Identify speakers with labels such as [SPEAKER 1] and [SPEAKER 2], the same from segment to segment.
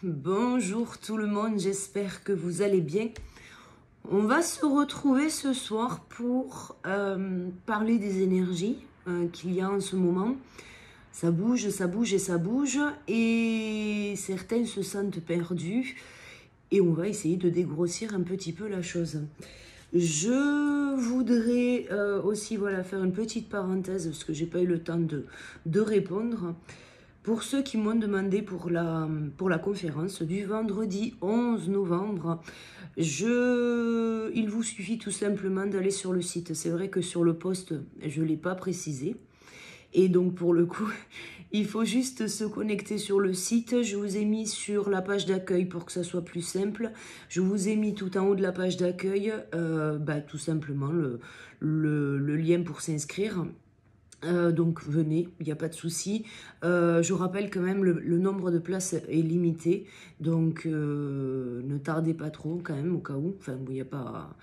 [SPEAKER 1] Bonjour tout le monde, j'espère que vous allez bien. On va se retrouver ce soir pour parler des énergies qu'il y a en ce moment. Ça bouge, ça bouge et ça bouge et certains se sentent perdus et on va essayer de dégrossir un petit peu la chose. Je voudrais aussi faire une petite parenthèse parce que j'ai pas eu le temps de répondre. Pour ceux qui m'ont demandé pour la conférence du vendredi 11 novembre, il vous suffit tout simplement d'aller sur le site. C'est vrai que sur le post, je ne l'ai pas précisé. Et donc pour le coup, il faut juste se connecter sur le site. Je vous ai mis sur la page d'accueil pour que ça soit plus simple. Je vous ai mis tout en haut de la page d'accueil tout simplement le lien pour s'inscrire. Donc venez, il n'y a pas de souci. Je rappelle quand même le nombre de places est limité, donc ne tardez pas trop quand même au cas où. Enfin, il n'y a pas,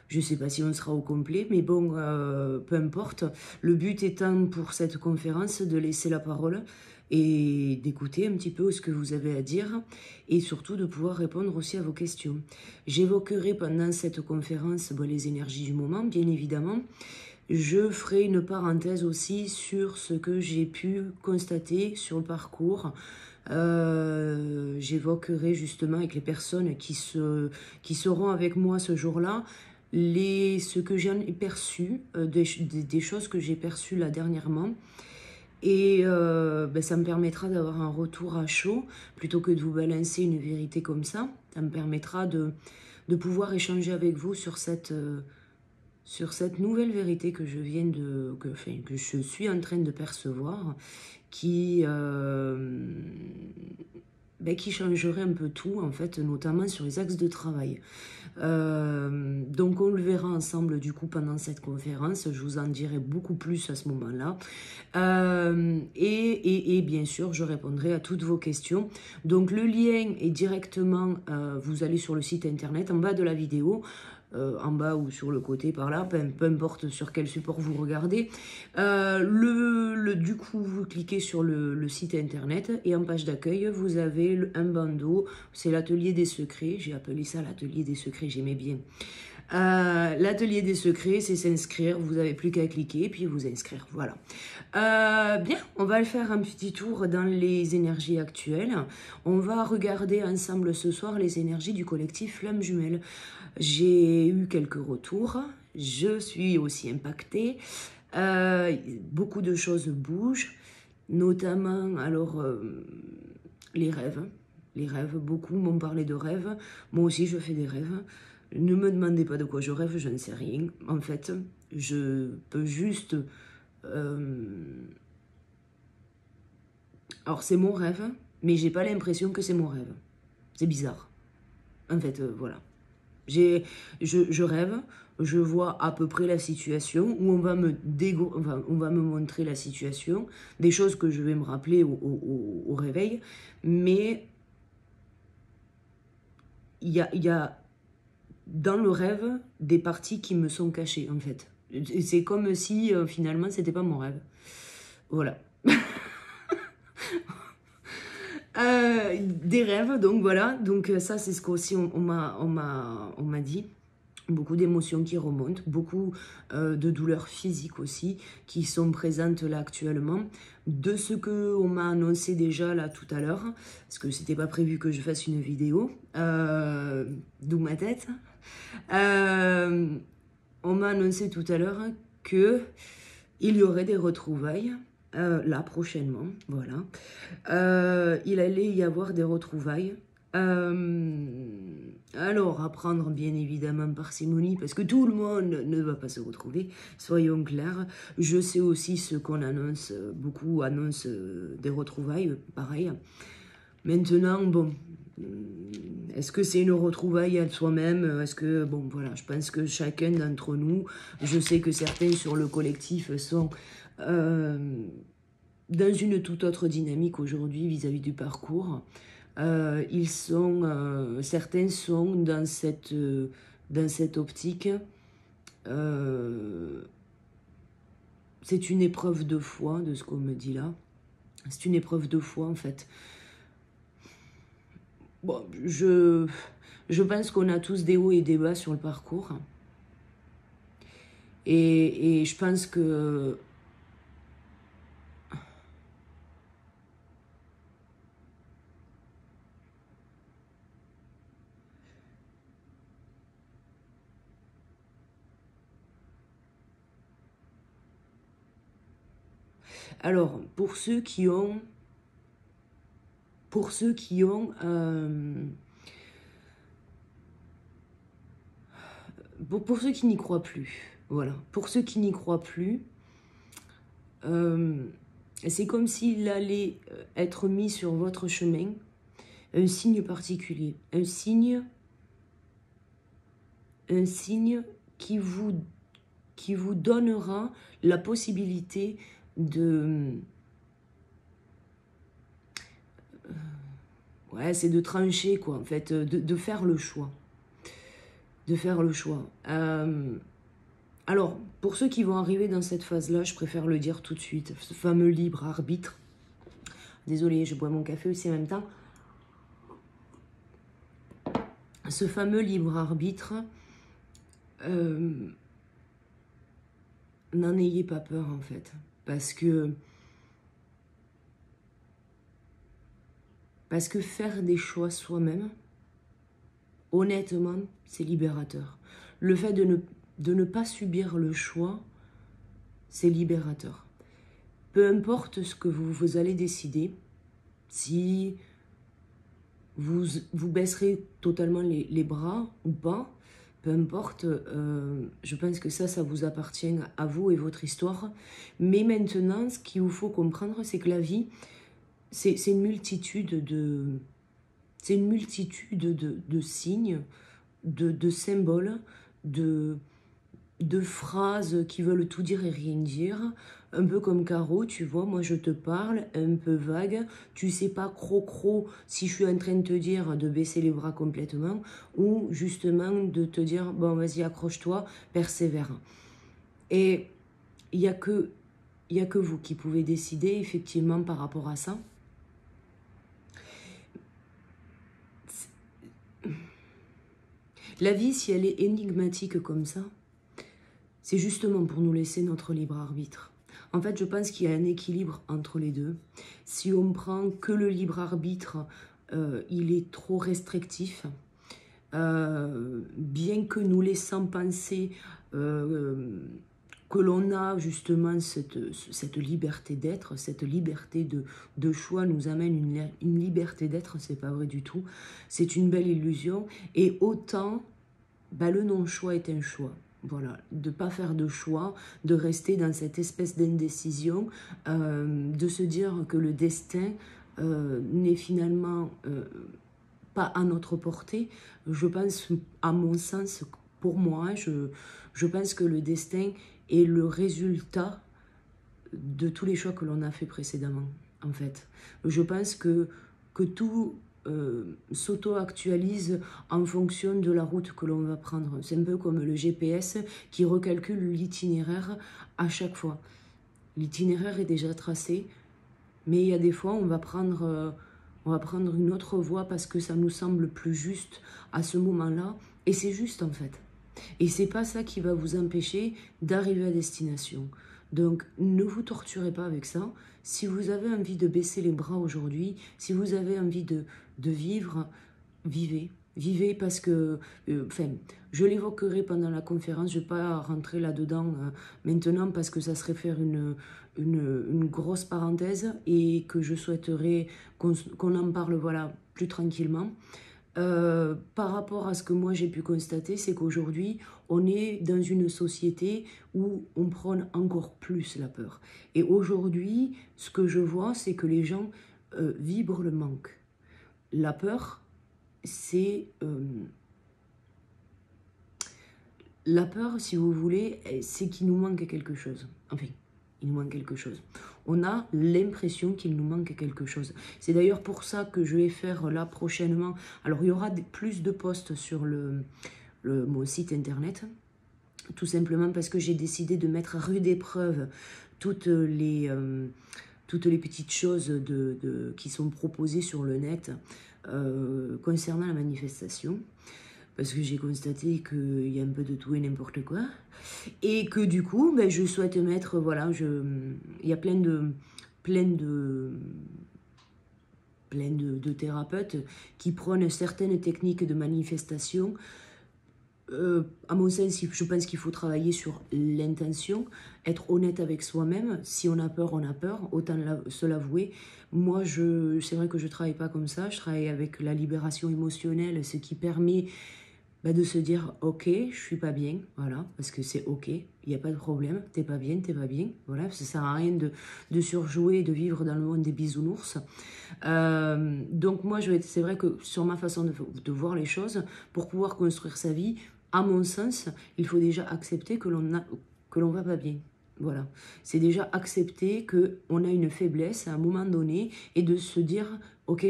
[SPEAKER 1] je sais pas si on sera au complet, mais bon, peu importe. Le but étant pour cette conférence de laisser la parole et d'écouter un petit peu ce que vous avez à dire et surtout de pouvoir répondre aussi à vos questions. J'évoquerai pendant cette conférence les énergies du moment, bien évidemment. Je ferai une parenthèse aussi sur ce que j'ai pu constater sur le parcours. J'évoquerai justement avec les personnes qui seront avec moi ce jour-là ce que j'ai perçu, des choses que j'ai perçues là dernièrement. Et ça me permettra d'avoir un retour à chaud plutôt que de vous balancer une vérité comme ça. Ça me permettra de pouvoir échanger avec vous sur cette nouvelle vérité que je viens que je suis en train de percevoir, qui changerait un peu tout, en fait, notamment sur les axes de travail. Donc on le verra ensemble du coup pendant cette conférence, je vous en dirai beaucoup plus à ce moment-là. Et bien sûr, je répondrai à toutes vos questions. Donc le lien est directement, vous allez sur le site internet, en bas de la vidéo, en bas ou sur le côté par là, peu importe sur quel support vous regardez. Du coup, vous cliquez sur le site internet et en page d'accueil, vous avez un bandeau, c'est l'atelier des secrets, j'ai appelé ça l'atelier des secrets, j'aimais bien. L'atelier des secrets, c'est s'inscrire, vous n'avez plus qu'à cliquer puis vous inscrire, voilà. Bien, on va faire un petit tour dans les énergies actuelles. On va regarder ensemble ce soir les énergies du collectif Flamme Jumelle. J'ai eu quelques retours, je suis aussi impactée, beaucoup de choses bougent, notamment les rêves, beaucoup m'ont parlé de rêves, moi aussi je fais des rêves, ne me demandez pas de quoi je rêve, je ne sais rien, en fait, je peux juste... alors c'est mon rêve, mais j'ai pas l'impression que c'est mon rêve, c'est bizarre, en fait, voilà. Je rêve, je vois à peu près la situation où on va me montrer la situation, des choses que je vais me rappeler au réveil, mais il y a dans le rêve des parties qui me sont cachées en fait. C'est comme si finalement c'était pas mon rêve. Voilà. Des rêves, donc voilà, donc ça c'est ce qu'aussi on m'a dit. Beaucoup d'émotions qui remontent, beaucoup de douleurs physiques aussi qui sont présentes là actuellement. De ce qu'on m'a annoncé déjà là tout à l'heure, parce que c'était pas prévu que je fasse une vidéo, d'où ma tête. On m'a annoncé tout à l'heure que il y aurait des retrouvailles. Là prochainement, voilà. Il allait y avoir des retrouvailles. Alors, à prendre bien évidemment parcimonie, parce que tout le monde ne va pas se retrouver, soyons clairs. Je sais aussi ce qu'on annonce, beaucoup annoncent des retrouvailles, pareil. Maintenant, bon, est-ce que c'est une retrouvaille à soi-même? Est-ce que, bon, voilà, je pense que chacun d'entre nous, je sais que certains sur le collectif sont dans une toute autre dynamique aujourd'hui vis-à-vis du parcours. Certains sont dans cette optique. C'est une épreuve de foi, de ce qu'on me dit là. C'est une épreuve de foi, en fait. bon, je pense qu'on a tous des hauts et des bas sur le parcours. Et je pense que... Alors, pour ceux qui ont... Pour ceux qui ont... pour ceux qui n'y croient plus, voilà. Pour ceux qui n'y croient plus, c'est comme s'il allait être mis sur votre chemin un signe particulier, un signe qui vous donnera la possibilité de... ouais, c'est de trancher, quoi, en fait, de faire le choix. De faire le choix. Alors, pour ceux qui vont arriver dans cette phase-là, je préfère le dire tout de suite, ce fameux libre arbitre. Désolée, je bois mon café aussi en même temps. Ce fameux libre arbitre, n'en ayez pas peur en fait, parce que faire des choix soi-même, honnêtement, c'est libérateur. Le fait de ne pas subir le choix, c'est libérateur. Peu importe ce que vous allez décider, si vous baisserez totalement les bras ou pas, peu importe, je pense que ça vous appartient à vous et votre histoire. Mais maintenant, ce qu'il vous faut comprendre, c'est que la vie, c'est une multitude de... C'est une multitude de signes, de symboles, de phrases qui veulent tout dire et rien dire. Un peu comme Caro, tu vois, moi je te parle, un peu vague. Tu sais pas croc si je suis en train de te dire de baisser les bras complètement ou justement de te dire, bon vas-y accroche-toi, persévère. Et il n'y a que vous qui pouvez décider effectivement par rapport à ça. La vie, si elle est énigmatique comme ça, c'est justement pour nous laisser notre libre arbitre. En fait, je pense qu'il y a un équilibre entre les deux. Si on prend que le libre arbitre, il est trop restrictif. Bien que nous laissant penser que l'on a justement cette liberté d'être, cette liberté de choix nous amène une liberté d'être, c'est pas vrai du tout. C'est une belle illusion. Et autant, le non-choix est un choix. Voilà, de ne pas faire de choix, de rester dans cette espèce d'indécision, de se dire que le destin n'est finalement pas à notre portée. Je pense, à mon sens, pour moi, je pense que le destin est le résultat de tous les choix que l'on a fait précédemment, en fait. Je pense que tout s'auto-actualise en fonction de la route que l'on va prendre. C'est un peu comme le GPS qui recalcule l'itinéraire à chaque fois. L'itinéraire est déjà tracé, mais il y a des fois on va prendre une autre voie parce que ça nous semble plus juste à ce moment-là, et c'est juste en fait. Et c'est pas ça qui va vous empêcher d'arriver à destination. Donc ne vous torturez pas avec ça. Si vous avez envie de baisser les bras aujourd'hui, si vous avez envie de vivre, vivez. Vivez parce que, je l'évoquerai pendant la conférence, je ne vais pas rentrer là-dedans maintenant parce que ça serait faire une grosse parenthèse et que je souhaiterais qu'on en parle voilà, plus tranquillement. Par rapport à ce que moi j'ai pu constater, c'est qu'aujourd'hui, on est dans une société où on prône encore plus la peur. Et aujourd'hui, ce que je vois, c'est que les gens vibrent le manque. La peur, c'est... la peur, si vous voulez, c'est qu'il nous manque quelque chose. Enfin, il nous manque quelque chose. On a l'impression qu'il nous manque quelque chose. C'est d'ailleurs pour ça que je vais faire là prochainement. Alors, il y aura plus de posts sur mon site internet. Tout simplement parce que j'ai décidé de mettre à rude épreuve toutes les petites choses qui sont proposées sur le net. concernant la manifestation. Parce que j'ai constaté qu'il y a un peu de tout et n'importe quoi. Et que du coup, ben, je souhaite mettre, voilà, il y a plein de thérapeutes qui prônent certaines techniques de manifestation. À mon sens, je pense qu'il faut travailler sur l'intention, être honnête avec soi-même. Si on a peur, on a peur, autant se l'avouer. Moi, c'est vrai que je ne travaille pas comme ça, je travaille avec la libération émotionnelle, ce qui permet de se dire, ok, je suis pas bien, voilà, parce que c'est ok, il n'y a pas de problème, t'es pas bien, voilà, ça sert à rien de surjouer, de vivre dans le monde des bisounours. Donc moi, c'est vrai que sur ma façon de voir les choses, pour pouvoir construire sa vie, à mon sens, il faut déjà accepter que l'on va pas bien. Voilà, c'est déjà accepter qu'on a une faiblesse à un moment donné et de se dire, ok,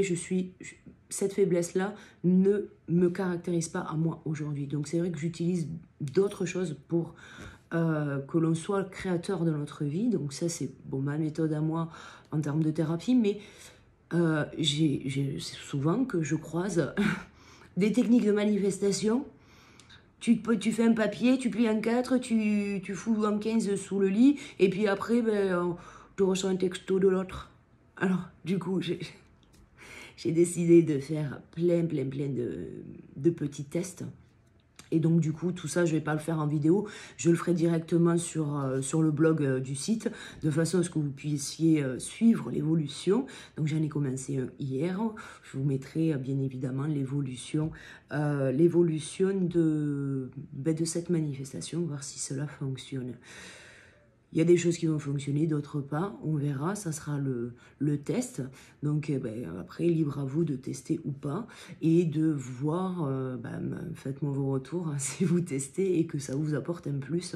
[SPEAKER 1] cette faiblesse-là ne me caractérise pas à moi aujourd'hui. Donc c'est vrai que j'utilise d'autres choses pour que l'on soit créateur de notre vie. Donc ça, c'est ma méthode à moi en termes de thérapie, mais c'est souvent que je croise des techniques de manifestation. Tu fais un papier, tu plies en 4, tu fous en 15 sous le lit, et puis après, tu reçois un texto de l'autre. Alors, du coup, j'ai décidé de faire plein de petits tests. Et donc, du coup, tout ça, je ne vais pas le faire en vidéo. Je le ferai directement sur le blog du site, de façon à ce que vous puissiez suivre l'évolution. Donc, j'en ai commencé hier. Je vous mettrai, bien évidemment, l'évolution de cette manifestation, voir si cela fonctionne. Il y a des choses qui vont fonctionner, d'autres pas. On verra, ça sera le test. Donc après, libre à vous de tester ou pas et de voir, faites-moi vos retours hein, si vous testez et que ça vous apporte un plus.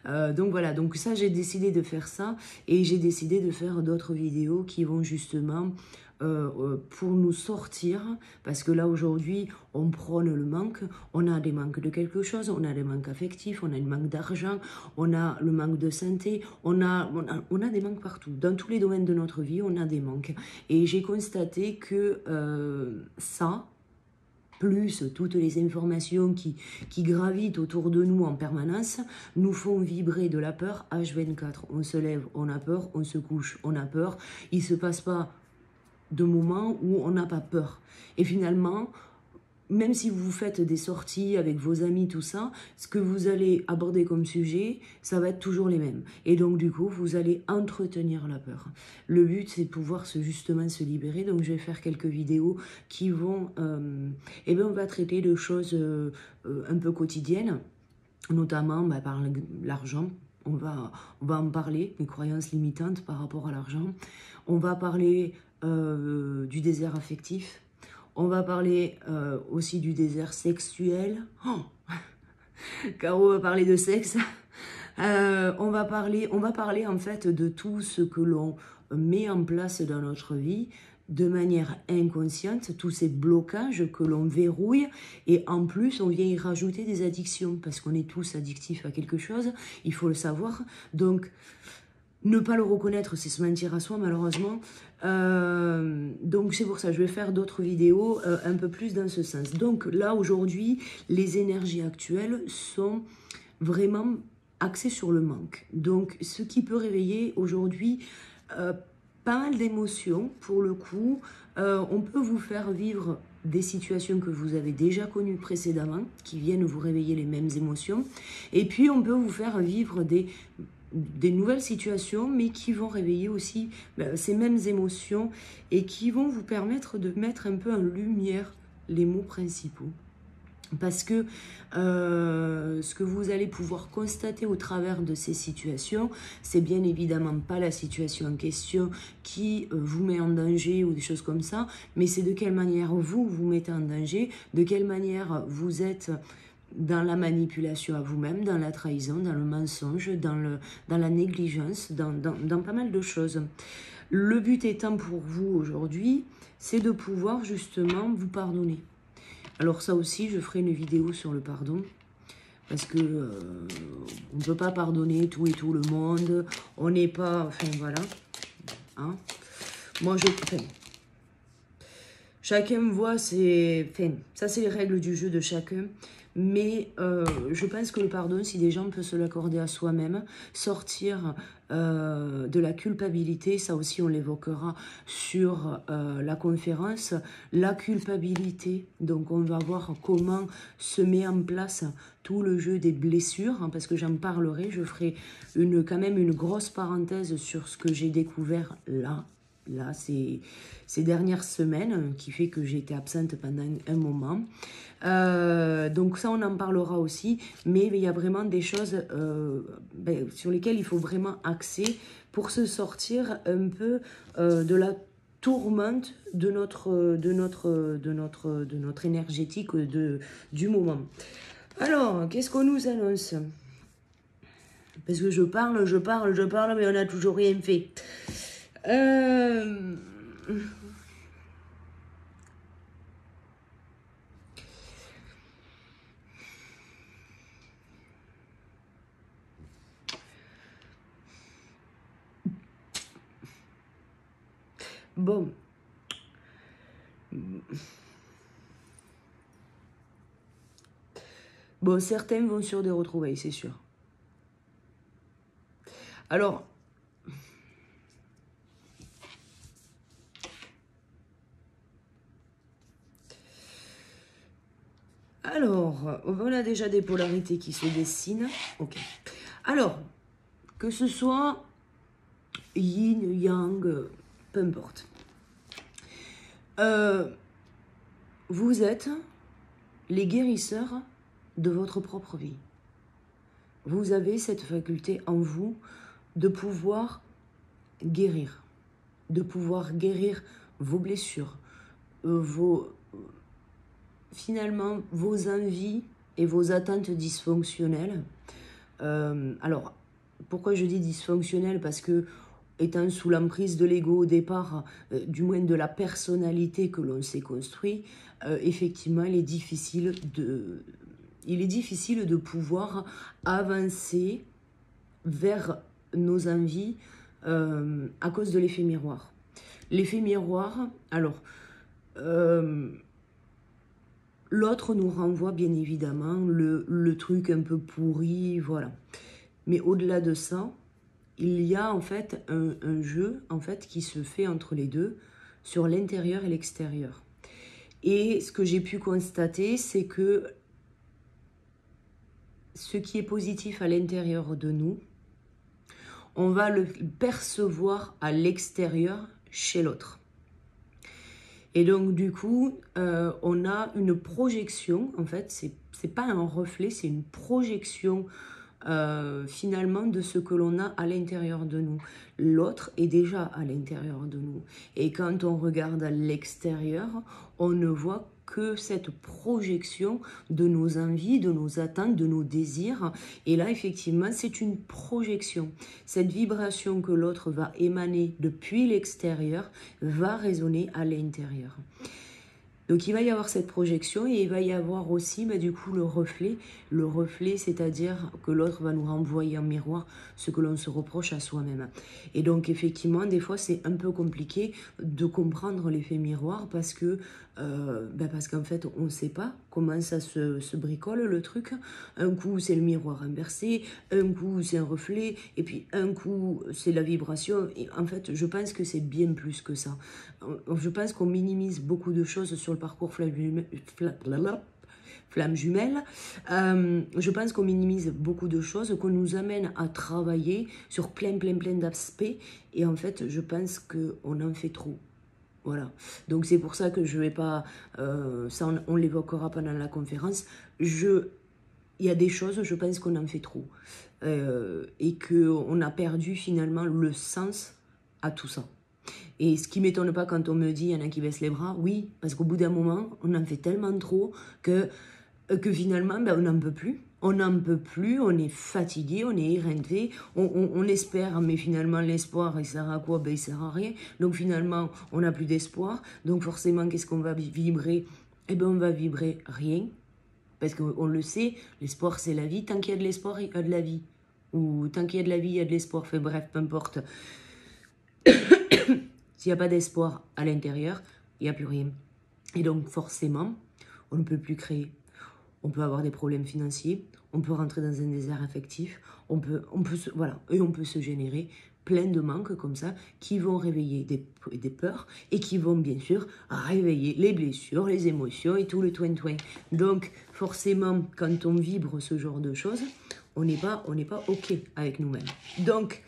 [SPEAKER 1] Donc voilà, donc ça, j'ai décidé de faire ça et j'ai décidé de faire d'autres vidéos qui vont justement pour nous sortir, parce que là aujourd'hui on prône le manque, on a des manques de quelque chose, on a des manques affectifs, on a le manque d'argent, on a le manque de santé, on a des manques partout, dans tous les domaines de notre vie on a des manques, et j'ai constaté que ça, plus toutes les informations qui gravitent autour de nous en permanence, nous font vibrer de la peur H24. On se lève, on a peur, on se couche, on a peur, il ne se passe pas de moments où on n'a pas peur. Et finalement, même si vous faites des sorties avec vos amis, tout ça, ce que vous allez aborder comme sujet, ça va être toujours les mêmes. Et donc, du coup, vous allez entretenir la peur. Le but, c'est de pouvoir justement se libérer. Donc, je vais faire quelques vidéos qui vont... on va traiter de choses un peu quotidiennes, notamment par l'argent. On va en parler, mes croyances limitantes par rapport à l'argent. On va parler du désert affectif. On va parler aussi du désert sexuel. Oh Caro va parler de sexe. On va parler en fait de tout ce que l'on met en place dans notre vie de manière inconsciente, tous ces blocages que l'on verrouille, et en plus on vient y rajouter des addictions, parce qu'on est tous addictifs à quelque chose, il faut le savoir. Donc ne pas le reconnaître, c'est se mentir à soi, malheureusement. Donc c'est pour ça, je vais faire d'autres vidéos un peu plus dans ce sens. Donc là, aujourd'hui, les énergies actuelles sont vraiment axées sur le manque. Donc ce qui peut réveiller aujourd'hui pas mal d'émotions, pour le coup. On peut vous faire vivre des situations que vous avez déjà connues précédemment, qui viennent vous réveiller les mêmes émotions. Et puis on peut vous faire vivre des nouvelles situations, mais qui vont réveiller aussi ces mêmes émotions et qui vont vous permettre de mettre un peu en lumière les mots principaux. Parce que ce que vous allez pouvoir constater au travers de ces situations, c'est bien évidemment pas la situation en question qui vous met en danger ou des choses comme ça, mais c'est de quelle manière vous mettez en danger, de quelle manière vous êtes dans la manipulation à vous-même, dans la trahison, dans le mensonge, dans la négligence, dans pas mal de choses. Le but étant pour vous aujourd'hui, c'est de pouvoir justement vous pardonner. Alors ça aussi, je ferai une vidéo sur le pardon, parce que on ne peut pas pardonner tout et tout le monde, on n'est pas... Enfin voilà. Hein. Moi, chacun voit ses... Enfin, ça, c'est les règles du jeu de chacun. Mais je pense que le pardon, si des gens peuvent se l'accorder à soi-même, sortir de la culpabilité, ça aussi on l'évoquera sur la conférence, la culpabilité, donc on va voir comment se met en place tout le jeu des blessures, hein, parce que j'en parlerai, je ferai quand même une grosse parenthèse sur ce que j'ai découvert là, ces dernières semaines, qui fait que j'ai été absente pendant un moment. Donc ça, on en parlera aussi, mais il y a vraiment des choses sur lesquelles il faut vraiment axer pour se sortir un peu de la tourmente de notre énergétique du moment. Alors, qu'est-ce qu'on nous annonce? Parce que je parle, mais on n'a toujours rien fait. Bon. Bon, certains vont sur des retrouvailles, c'est sûr. Alors, on a déjà des polarités qui se dessinent. Ok. Alors, que ce soit yin, yang, peu importe. Vous êtes les guérisseurs de votre propre vie. Vous avez cette faculté en vous de pouvoir guérir. De pouvoir guérir vos blessures, finalement vos envies et vos attentes dysfonctionnelles. Alors, pourquoi je dis dysfonctionnelles? Parce que, étant sous l'emprise de l'ego au départ, du moins de la personnalité que l'on s'est construit, effectivement, il est difficile de pouvoir avancer vers nos envies à cause de l'effet miroir. L'effet miroir, alors, l'autre nous renvoie bien évidemment le truc un peu pourri, voilà. Mais au-delà de ça, il y a en fait un jeu en fait qui se fait entre les deux, sur l'intérieur et l'extérieur. Et ce que j'ai pu constater, c'est que ce qui est positif à l'intérieur de nous, on va le percevoir à l'extérieur chez l'autre. Et donc du coup, on a une projection, en fait, c'est pas un reflet, c'est une projection finalement de ce que l'on a à l'intérieur de nous. L'autre est déjà à l'intérieur de nous. Et quand on regarde à l'extérieur, on ne voit que cette projection de nos envies, de nos attentes, de nos désirs. Et là, effectivement, c'est une projection. Cette vibration que l'autre va émaner depuis l'extérieur va résonner à l'intérieur. Donc il va y avoir cette projection et il va y avoir aussi du coup le reflet. Le reflet, c'est-à-dire que l'autre va nous renvoyer en miroir ce que l'on se reproche à soi-même. Et donc effectivement, des fois c'est un peu compliqué de comprendre l'effet miroir parce que parce qu'en fait on ne sait pas comment ça se bricole le truc. Un coup c'est le miroir inversé, un coup c'est un reflet et puis un coup c'est la vibration. Et en fait je pense que c'est bien plus que ça. Je pense qu'on minimise beaucoup de choses sur le parcours flamme jumelle. Je pense qu'on minimise beaucoup de choses, qu'on nous amène à travailler sur plein d'aspects. Et en fait, je pense qu'on en fait trop. Voilà. Donc c'est pour ça que je ne vais pas... ça, on l'évoquera pendant la conférence. Il y a des choses, je pense qu'on en fait trop. Et qu'on a perdu finalement le sens à tout ça. Et ce qui ne m'étonne pas quand on me dit, il y en a qui baissent les bras, oui, parce qu'au bout d'un moment, on en fait tellement trop que finalement, on n'en peut plus. On n'en peut plus, on est fatigué, on est éreinté, on espère, mais finalement, l'espoir, il sert à quoi? Il sert à rien. Donc finalement, on n'a plus d'espoir. Donc forcément, qu'est-ce qu'on va vibrer? On va vibrer rien. Parce qu'on le sait, l'espoir, c'est la vie. Tant qu'il y a de l'espoir, il y a de la vie. Ou tant qu'il y a de la vie, il y a de l'espoir. Enfin bref, peu importe. S'il n'y a pas d'espoir à l'intérieur, il n'y a plus rien. Et donc forcément, on ne peut plus créer. On peut avoir des problèmes financiers, on peut rentrer dans un désert affectif, voilà, et on peut se générer plein de manques comme ça qui vont réveiller des peurs et qui vont bien sûr réveiller les blessures, les émotions et tout le twin-twin. Donc forcément, quand on vibre ce genre de choses, on n'est pas OK avec nous-mêmes. Donc,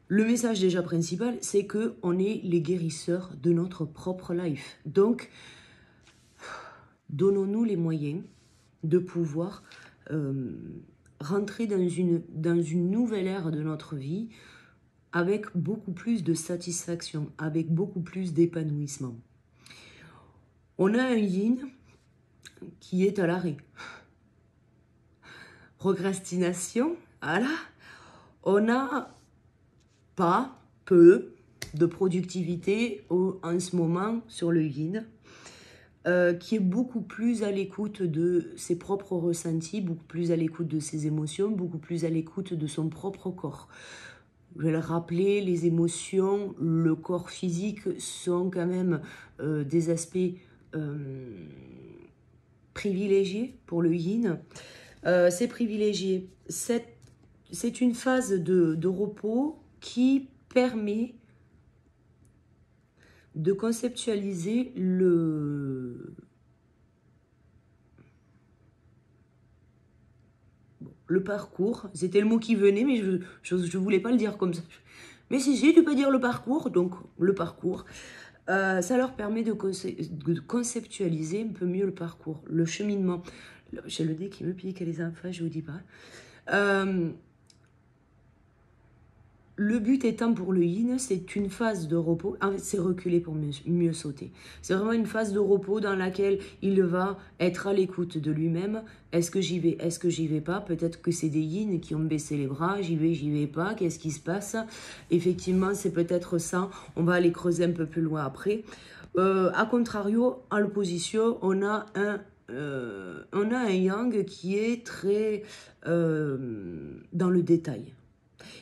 [SPEAKER 1] le message déjà principal, c'est que on est les guérisseurs de notre propre life. Donc, donnons-nous les moyens de pouvoir rentrer dans une nouvelle ère de notre vie avec beaucoup plus de satisfaction, avec beaucoup plus d'épanouissement. On a un yin qui est à l'arrêt. Procrastination, voilà. On n'a pas peu de productivité en ce moment sur le yin. Qui est beaucoup plus à l'écoute de ses propres ressentis, beaucoup plus à l'écoute de ses émotions, beaucoup plus à l'écoute de son propre corps. Je vais le rappeler, les émotions, le corps physique sont quand même des aspects privilégiés pour le yin. C'est privilégié. C'est une phase de repos qui permet de conceptualiser le parcours. C'était le mot qui venait, mais je ne voulais pas le dire comme ça. Mais si, tu peux dire le parcours, donc le parcours. Ça leur permet de conceptualiser un peu mieux le parcours, le cheminement. J'ai le nez qui me pique, les enfants, je vous dis pas. Le but étant pour le yin, c'est une phase de repos, c'est reculer pour mieux sauter. C'est vraiment une phase de repos dans laquelle il va être à l'écoute de lui-même. Est-ce que j'y vais? Est-ce que j'y vais pas? Peut-être que c'est des yin qui ont baissé les bras, j'y vais pas, qu'est-ce qui se passe? Effectivement, c'est peut-être ça, on va aller creuser un peu plus loin après. A contrario, en l'opposition, on a un yang qui est très dans le détail.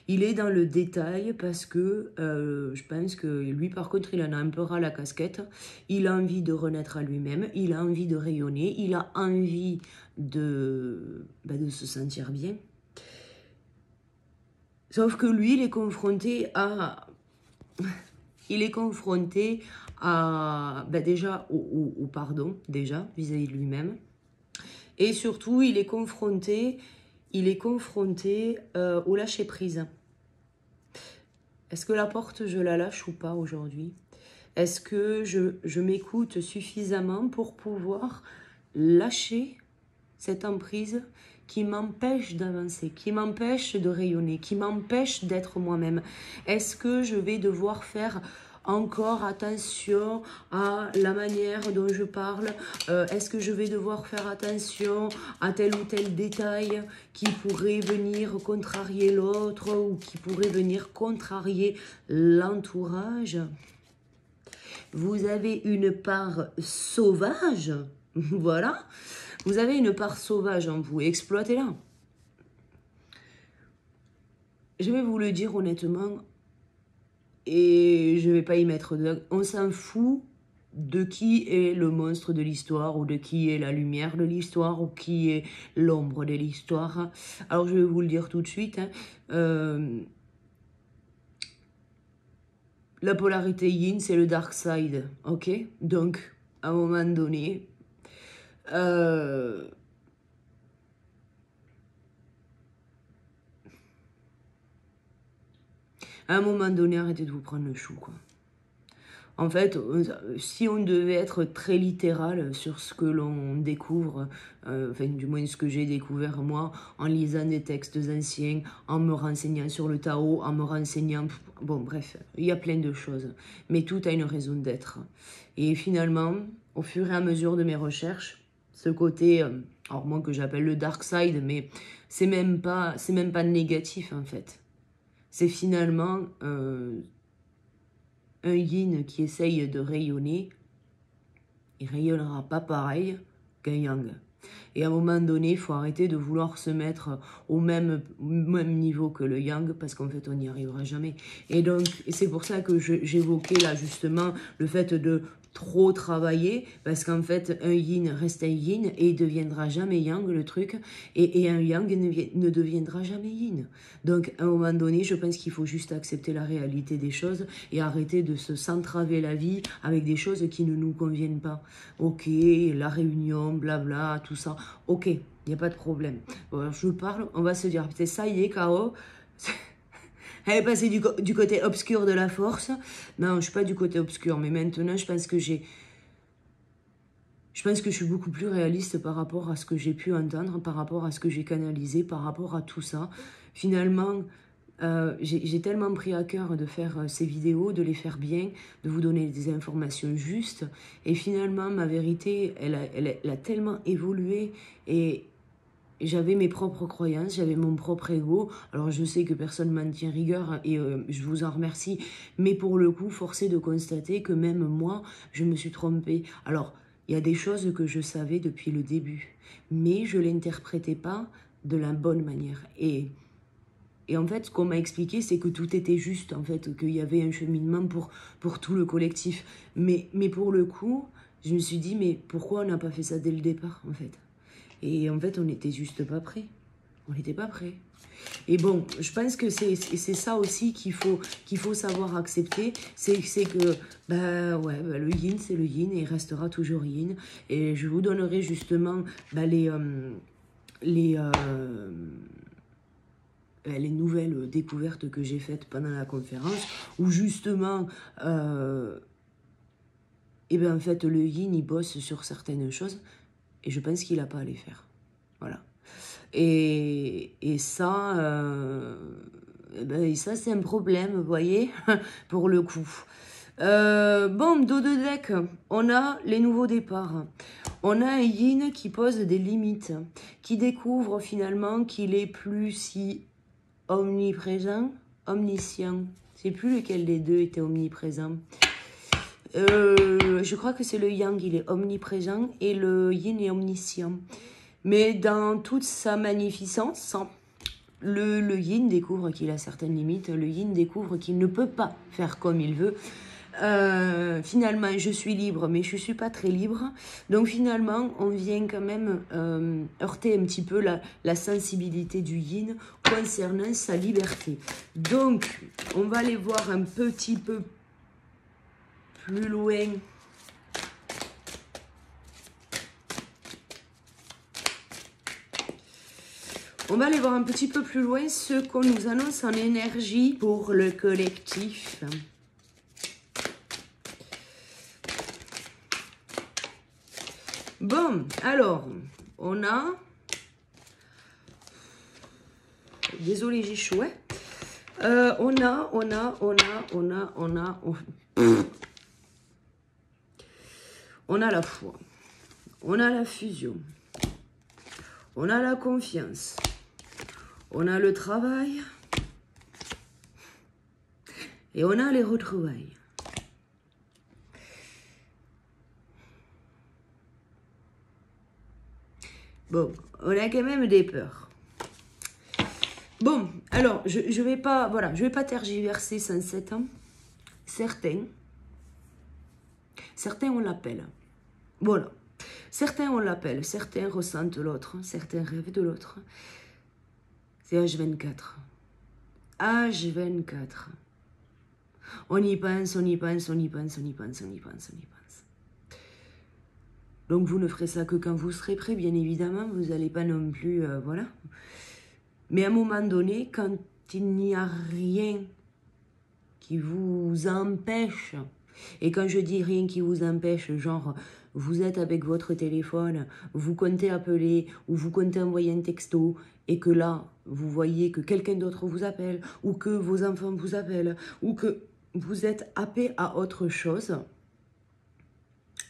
[SPEAKER 1] Il est dans le détail parce que je pense que lui, par contre, il en a un peu ras la casquette. Il a envie de renaître à lui-même, il a envie de rayonner, il a envie de se sentir bien. Sauf que lui, il est confronté à... déjà au pardon, déjà, vis-à-vis de lui-même. Et surtout, il est confronté au lâcher-prise. Est-ce que la porte, je la lâche ou pas aujourd'hui? Est-ce que je m'écoute suffisamment pour pouvoir lâcher cette emprise qui m'empêche d'avancer, qui m'empêche de rayonner, qui m'empêche d'être moi-même? Est-ce que je vais devoir faire encore attention à la manière dont je parle? Est-ce que je vais devoir faire attention à tel ou tel détail qui pourrait venir contrarier l'autre ou qui pourrait venir contrarier l'entourage? Vous avez une part sauvage, voilà. Vous avez une part sauvage en vous, exploitez-la. Je vais vous le dire honnêtement, et je ne vais pas y mettre de... On s'en fout de qui est le monstre de l'histoire, ou de qui est la lumière de l'histoire, ou qui est l'ombre de l'histoire. Alors je vais vous le dire tout de suite, la polarité yin, c'est le dark side, ok? Donc, à un moment donné, à un moment donné, arrêtez de vous prendre le chou, quoi. En fait, si on devait être très littéral sur ce que l'on découvre, enfin du moins ce que j'ai découvert moi, en lisant des textes anciens, en me renseignant sur le Tao, en me renseignant... Bon bref, il y a plein de choses, mais tout a une raison d'être. Et finalement, au fur et à mesure de mes recherches, ce côté, alors moi que j'appelle le dark side, mais c'est même pas négatif en fait. C'est finalement... un yin qui essaye de rayonner, il rayonnera pas pareil qu'un yang. Et à un moment donné, il faut arrêter de vouloir se mettre au même niveau que le yang, parce qu'en fait, on n'y arrivera jamais. Et donc, c'est pour ça que j'évoquais là, justement, le fait de trop travailler, parce qu'en fait, un yin reste un yin, et il deviendra jamais yang, le truc, et un yang ne deviendra jamais yin. Donc, à un moment donné, je pense qu'il faut juste accepter la réalité des choses, et arrêter de s'entraver la vie avec des choses qui ne nous conviennent pas. Ok, la réunion, blabla, tout ça, ok, il n'y a pas de problème. Bon, alors je parle, on va se dire, peut-être ça y est, Caro, elle est passée du côté obscur de la force. Non, je ne suis pas du côté obscur, mais maintenant, je pense que je suis beaucoup plus réaliste par rapport à ce que j'ai pu entendre, par rapport à ce que j'ai canalisé, par rapport à tout ça. Finalement, j'ai tellement pris à cœur de faire ces vidéos, de les faire bien, de vous donner des informations justes. Et finalement, ma vérité, elle a tellement évolué, et j'avais mes propres croyances, j'avais mon propre ego. Alors je sais que personne m'en tient rigueur, et je vous en remercie. Mais pour le coup, force est de constater que même moi, je me suis trompée. Alors, il y a des choses que je savais depuis le début, mais je ne l'interprétais pas de la bonne manière. Et en fait, ce qu'on m'a expliqué, c'est que tout était juste, en fait, qu'il y avait un cheminement pour tout le collectif. Mais pour le coup, je me suis dit, mais pourquoi on n'a pas fait ça dès le départ, en fait? Et en fait, on n'était juste pas prêts. On n'était pas prêts. Et bon, je pense que c'est ça aussi qu'il faut savoir accepter. C'est que, le yin, c'est le yin, et il restera toujours yin. Et je vous donnerai justement les nouvelles découvertes que j'ai faites pendant la conférence, où justement, en fait, le yin, il bosse sur certaines choses, et je pense qu'il n'a pas à les faire. Voilà. Et ça, ça c'est un problème, vous voyez, pour le coup. Bon, dos de deck, on a les nouveaux départs. On a un yin qui pose des limites, qui découvre finalement qu'il est plus si omniprésent, omniscient. Je sais plus lequel des deux était omniprésent. Je crois que c'est le yang, il est omniprésent, et le yin est omniscient. Mais dans toute sa magnificence, le yin découvre qu'il a certaines limites, le yin découvre qu'il ne peut pas faire comme il veut. Finalement, je suis libre, mais je ne suis pas très libre. Donc finalement, on vient quand même heurter un petit peu la sensibilité du yin concernant sa liberté. Donc, on va aller voir un petit peu plus loin. On va aller voir un petit peu plus loin ce qu'on nous annonce en énergie pour le collectif. Bon, alors, on a... Désolée, j'ai chaud. On a la foi. On a la fusion. On a la confiance. On a le travail. Et on a les retrouvailles. Bon, on a quand même des peurs. Bon, alors, je vais pas, voilà, je vais pas tergiverser 107 ans. Certains, on l'appelle. Voilà. Certains, on l'appelle. Certains ressentent l'autre. Certains rêvent de l'autre. C'est H24. H24. On y pense, on y pense, on y pense, on y pense, on y pense, on y pense. Donc vous ne ferez ça que quand vous serez prêt, bien évidemment. Vous n'allez pas non plus, voilà. Mais à un moment donné, quand il n'y a rien qui vous empêche, et quand je dis rien qui vous empêche, genre vous êtes avec votre téléphone, vous comptez appeler ou vous comptez envoyer un texto, et que là, vous voyez que quelqu'un d'autre vous appelle, ou que vos enfants vous appellent, ou que vous êtes happé à autre chose,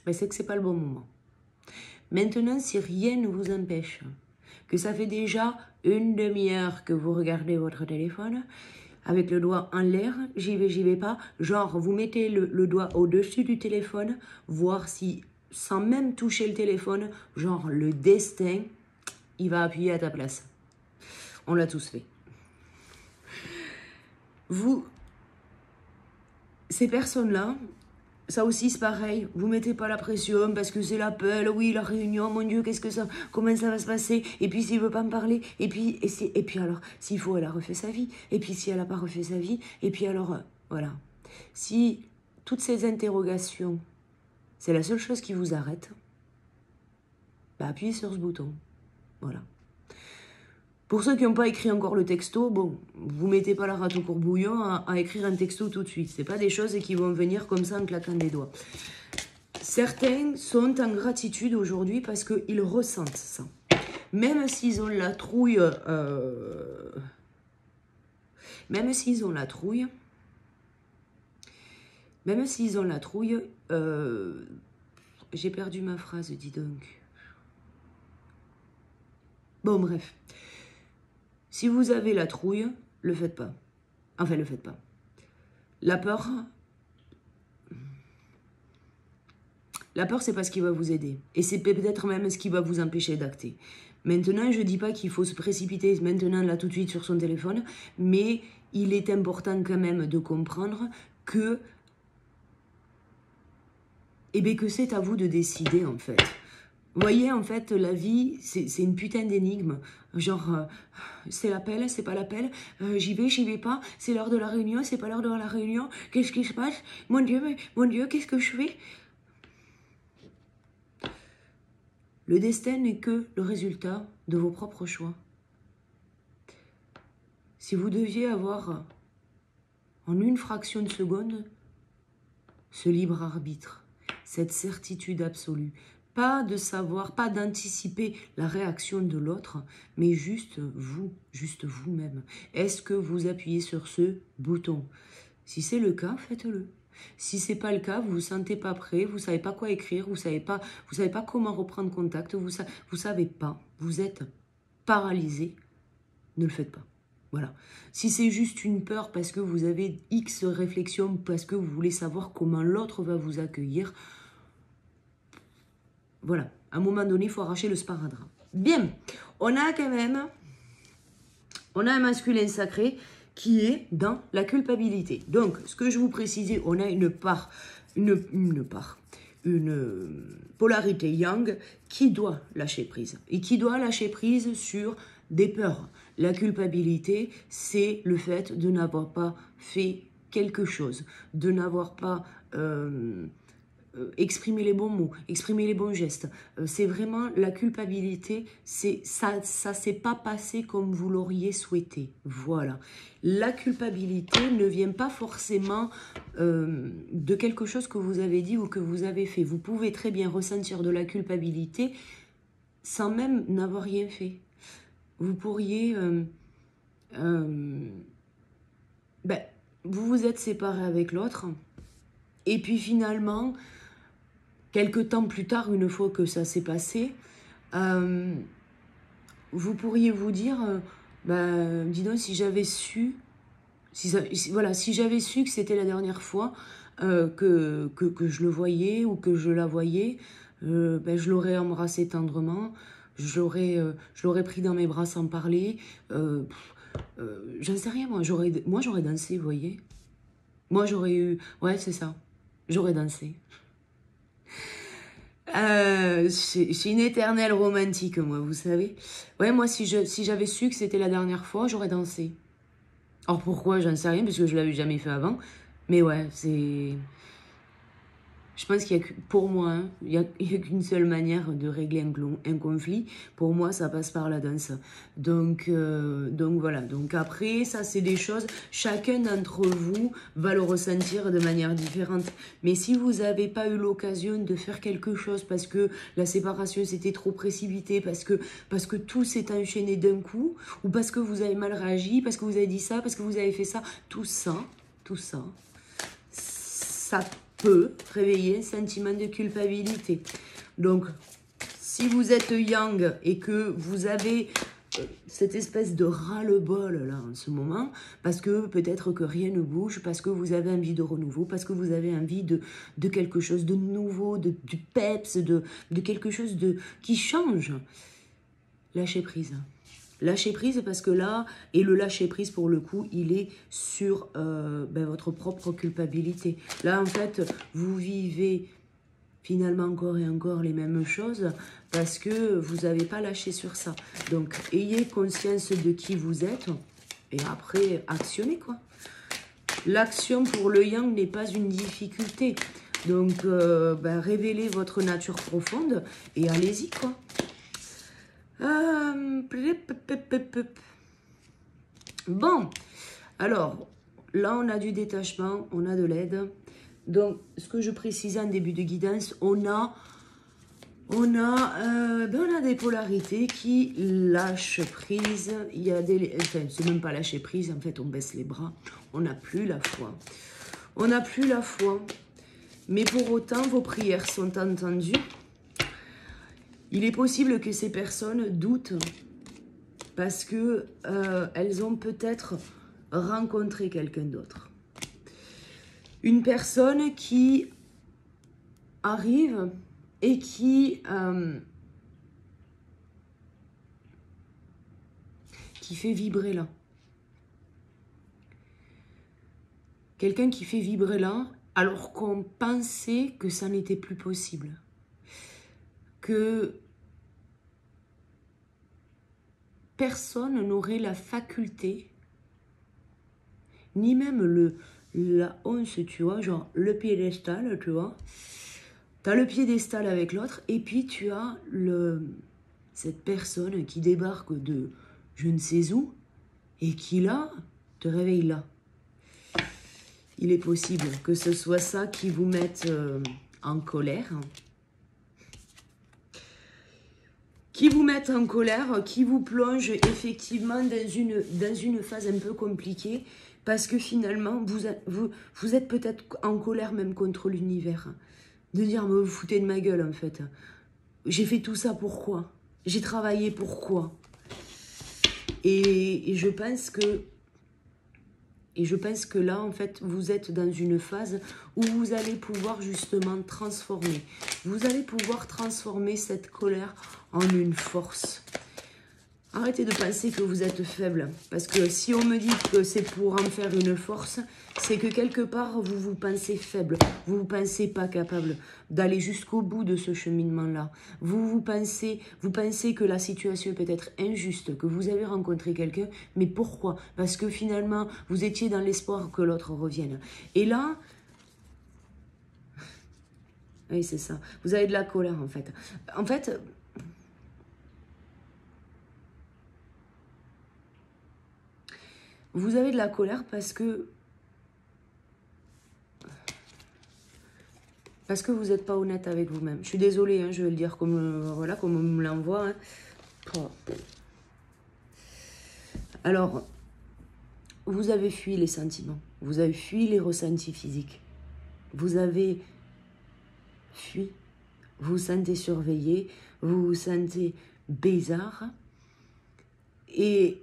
[SPEAKER 1] ben c'est que ce n'est pas le bon moment. Maintenant, si rien ne vous empêche, que ça fait déjà une demi-heure que vous regardez votre téléphone, avec le doigt en l'air, j'y vais pas, genre vous mettez le doigt au-dessus du téléphone, voir si sans même toucher le téléphone, genre le destin, il va appuyer à ta place. On l'a tous fait. Vous, ces personnes-là, ça aussi c'est pareil, vous mettez pas la pression parce que c'est l'appel, oui la réunion, mon Dieu, qu'est-ce que ça, comment ça va se passer, et puis s'il veut pas me parler, et puis alors, s'il faut, elle a refait sa vie, et puis si elle a pas refait sa vie, et puis alors, voilà. Si toutes ces interrogations, c'est la seule chose qui vous arrête, bah appuyez sur ce bouton, voilà. Pour ceux qui n'ont pas écrit encore le texto, bon, vous mettez pas la rate au courbouillon à écrire un texto tout de suite. Ce n'est pas des choses qui vont venir comme ça en claquant des doigts. Certains sont en gratitude aujourd'hui parce qu'ils ressentent ça. Même s'ils ont la trouille... Même s'ils ont la trouille... J'ai perdu ma phrase, dis donc. Bon, bref. Si vous avez la trouille, le faites pas. Enfin, le faites pas. La peur, c'est pas ce qui va vous aider. Et c'est peut-être même ce qui va vous empêcher d'acter. Maintenant, je dis pas qu'il faut se précipiter maintenant, là, tout de suite, sur son téléphone, mais il est important quand même de comprendre que, que c'est à vous de décider, en fait. Vous voyez, en fait, la vie, c'est une putain d'énigme. Genre, c'est l'appel, c'est pas l'appel, j'y vais pas, c'est l'heure de la réunion, c'est pas l'heure de la réunion, qu'est-ce qui se passe? Mon Dieu, qu'est-ce que je fais? Le destin n'est que le résultat de vos propres choix. Si vous deviez avoir, en une fraction de seconde, ce libre arbitre, cette certitude absolue, pas de savoir, pas d'anticiper la réaction de l'autre, mais juste vous-même. Est-ce que vous appuyez sur ce bouton? Si c'est le cas, faites-le. Si c'est pas le cas, vous vous sentez pas prêt, vous savez pas quoi écrire, vous savez pas comment reprendre contact, vous savez pas, vous êtes paralysé, ne le faites pas. Voilà. Si c'est juste une peur parce que vous avez X réflexions, parce que vous voulez savoir comment l'autre va vous accueillir, voilà, à un moment donné, il faut arracher le sparadrap. Bien, on a un masculin sacré qui est dans la culpabilité. Donc, ce que je vous précisais, on a une polarité yang qui doit lâcher prise. Et qui doit lâcher prise sur des peurs. La culpabilité, c'est le fait de n'avoir pas fait quelque chose, de n'avoir pas... exprimer les bons mots, exprimer les bons gestes. C'est vraiment la culpabilité, ça s'est pas passé comme vous l'auriez souhaité. Voilà. La culpabilité ne vient pas forcément de quelque chose que vous avez dit ou que vous avez fait. Vous pouvez très bien ressentir de la culpabilité sans même n'avoir rien fait. Vous pourriez... vous vous êtes séparé avec l'autre et puis finalement... Quelque temps plus tard, une fois que ça s'est passé, vous pourriez vous dire, dis donc, si j'avais su, si j'avais su que c'était la dernière fois que je le voyais ou que je la voyais, je l'aurais embrassé tendrement, je l'aurais pris dans mes bras sans parler, j'en sais rien, moi j'aurais dansé, vous voyez. Moi j'aurais eu, ouais c'est ça, j'aurais dansé. C'est une éternelle romantique, moi, vous savez. Ouais, moi, si j'avais su que c'était la dernière fois, j'aurais dansé. Alors, pourquoi? J'en sais rien, parce que je l'avais jamais fait avant. Mais ouais, c'est... Je pense qu'il y a, pour moi, hein, il y a qu'une seule manière de régler un conflit. Pour moi, ça passe par la danse. Donc voilà. Donc après, ça, c'est des choses, chacun d'entre vous va le ressentir de manière différente. Mais si vous n'avez pas eu l'occasion de faire quelque chose parce que la séparation s'était trop précipitée, parce que tout s'est enchaîné d'un coup, ou parce que vous avez mal réagi, parce que vous avez dit ça, parce que vous avez fait ça, tout ça peut réveiller un sentiment de culpabilité. Donc, si vous êtes yang et que vous avez cette espèce de ras-le-bol là en ce moment, parce que peut-être que rien ne bouge, parce que vous avez envie de renouveau, parce que vous avez envie de quelque chose de nouveau, du peps, de quelque chose qui change. Lâchez prise. Lâchez prise parce que là, et le lâcher prise pour le coup, il est sur votre propre culpabilité. Là en fait, vous vivez finalement encore et encore les mêmes choses parce que vous n'avez pas lâché sur ça. Donc, ayez conscience de qui vous êtes et après, actionnez quoi. L'action pour le yang n'est pas une difficulté. Donc, révélez votre nature profonde et allez-y quoi. Bon, alors, là on a du détachement, on a de l'aide. Donc, ce que je précisais en début de guidance, on a des polarités qui lâchent prise. Il y a c'est même pas lâcher prise, en fait, on baisse les bras. On n'a plus la foi. On n'a plus la foi. Mais pour autant, vos prières sont entendues. Il est possible que ces personnes doutent parce que elles ont peut-être rencontré quelqu'un d'autre. Une personne qui arrive et qui fait vibrer là. Quelqu'un qui fait vibrer là alors qu'on pensait que ça n'était plus possible. Que personne n'aurait la faculté, ni même la once, tu vois, genre le piédestal, tu vois. Tu as le piédestal avec l'autre, et puis tu as cette personne qui débarque de je ne sais où, et qui là, te réveille là. Il est possible que ce soit ça qui vous mette en colère. Qui vous mette en colère, qui vous plonge effectivement dans une phase un peu compliquée, parce que finalement, vous êtes peut-être en colère même contre l'univers. De dire, me vous foutez de ma gueule en fait. J'ai fait tout ça pourquoi? J'ai travaillé pourquoi? Et je pense que là, en fait, vous êtes dans une phase où vous allez pouvoir justement transformer. Vous allez pouvoir transformer cette colère en une force. Arrêtez de penser que vous êtes faible. Parce que si on me dit que c'est pour en faire une force, c'est que quelque part, vous vous pensez faible. Vous vous pensez pas capable d'aller jusqu'au bout de ce cheminement-là. Vous pensez que la situation est peut-être injuste, que vous avez rencontré quelqu'un, mais pourquoi? Parce que finalement, vous étiez dans l'espoir que l'autre revienne. Et là, oui, c'est ça. Vous avez de la colère, en fait. En fait, vous avez de la colère parce que vous n'êtes pas honnête avec vous-même. Je suis désolée, hein, je vais le dire comme, voilà, comme on me l'envoie. Hein. Oh. Alors, vous avez fui les sentiments. Vous avez fui les ressentis physiques. Vous avez fui. Vous vous sentez surveillé. Vous vous sentez bizarre. Et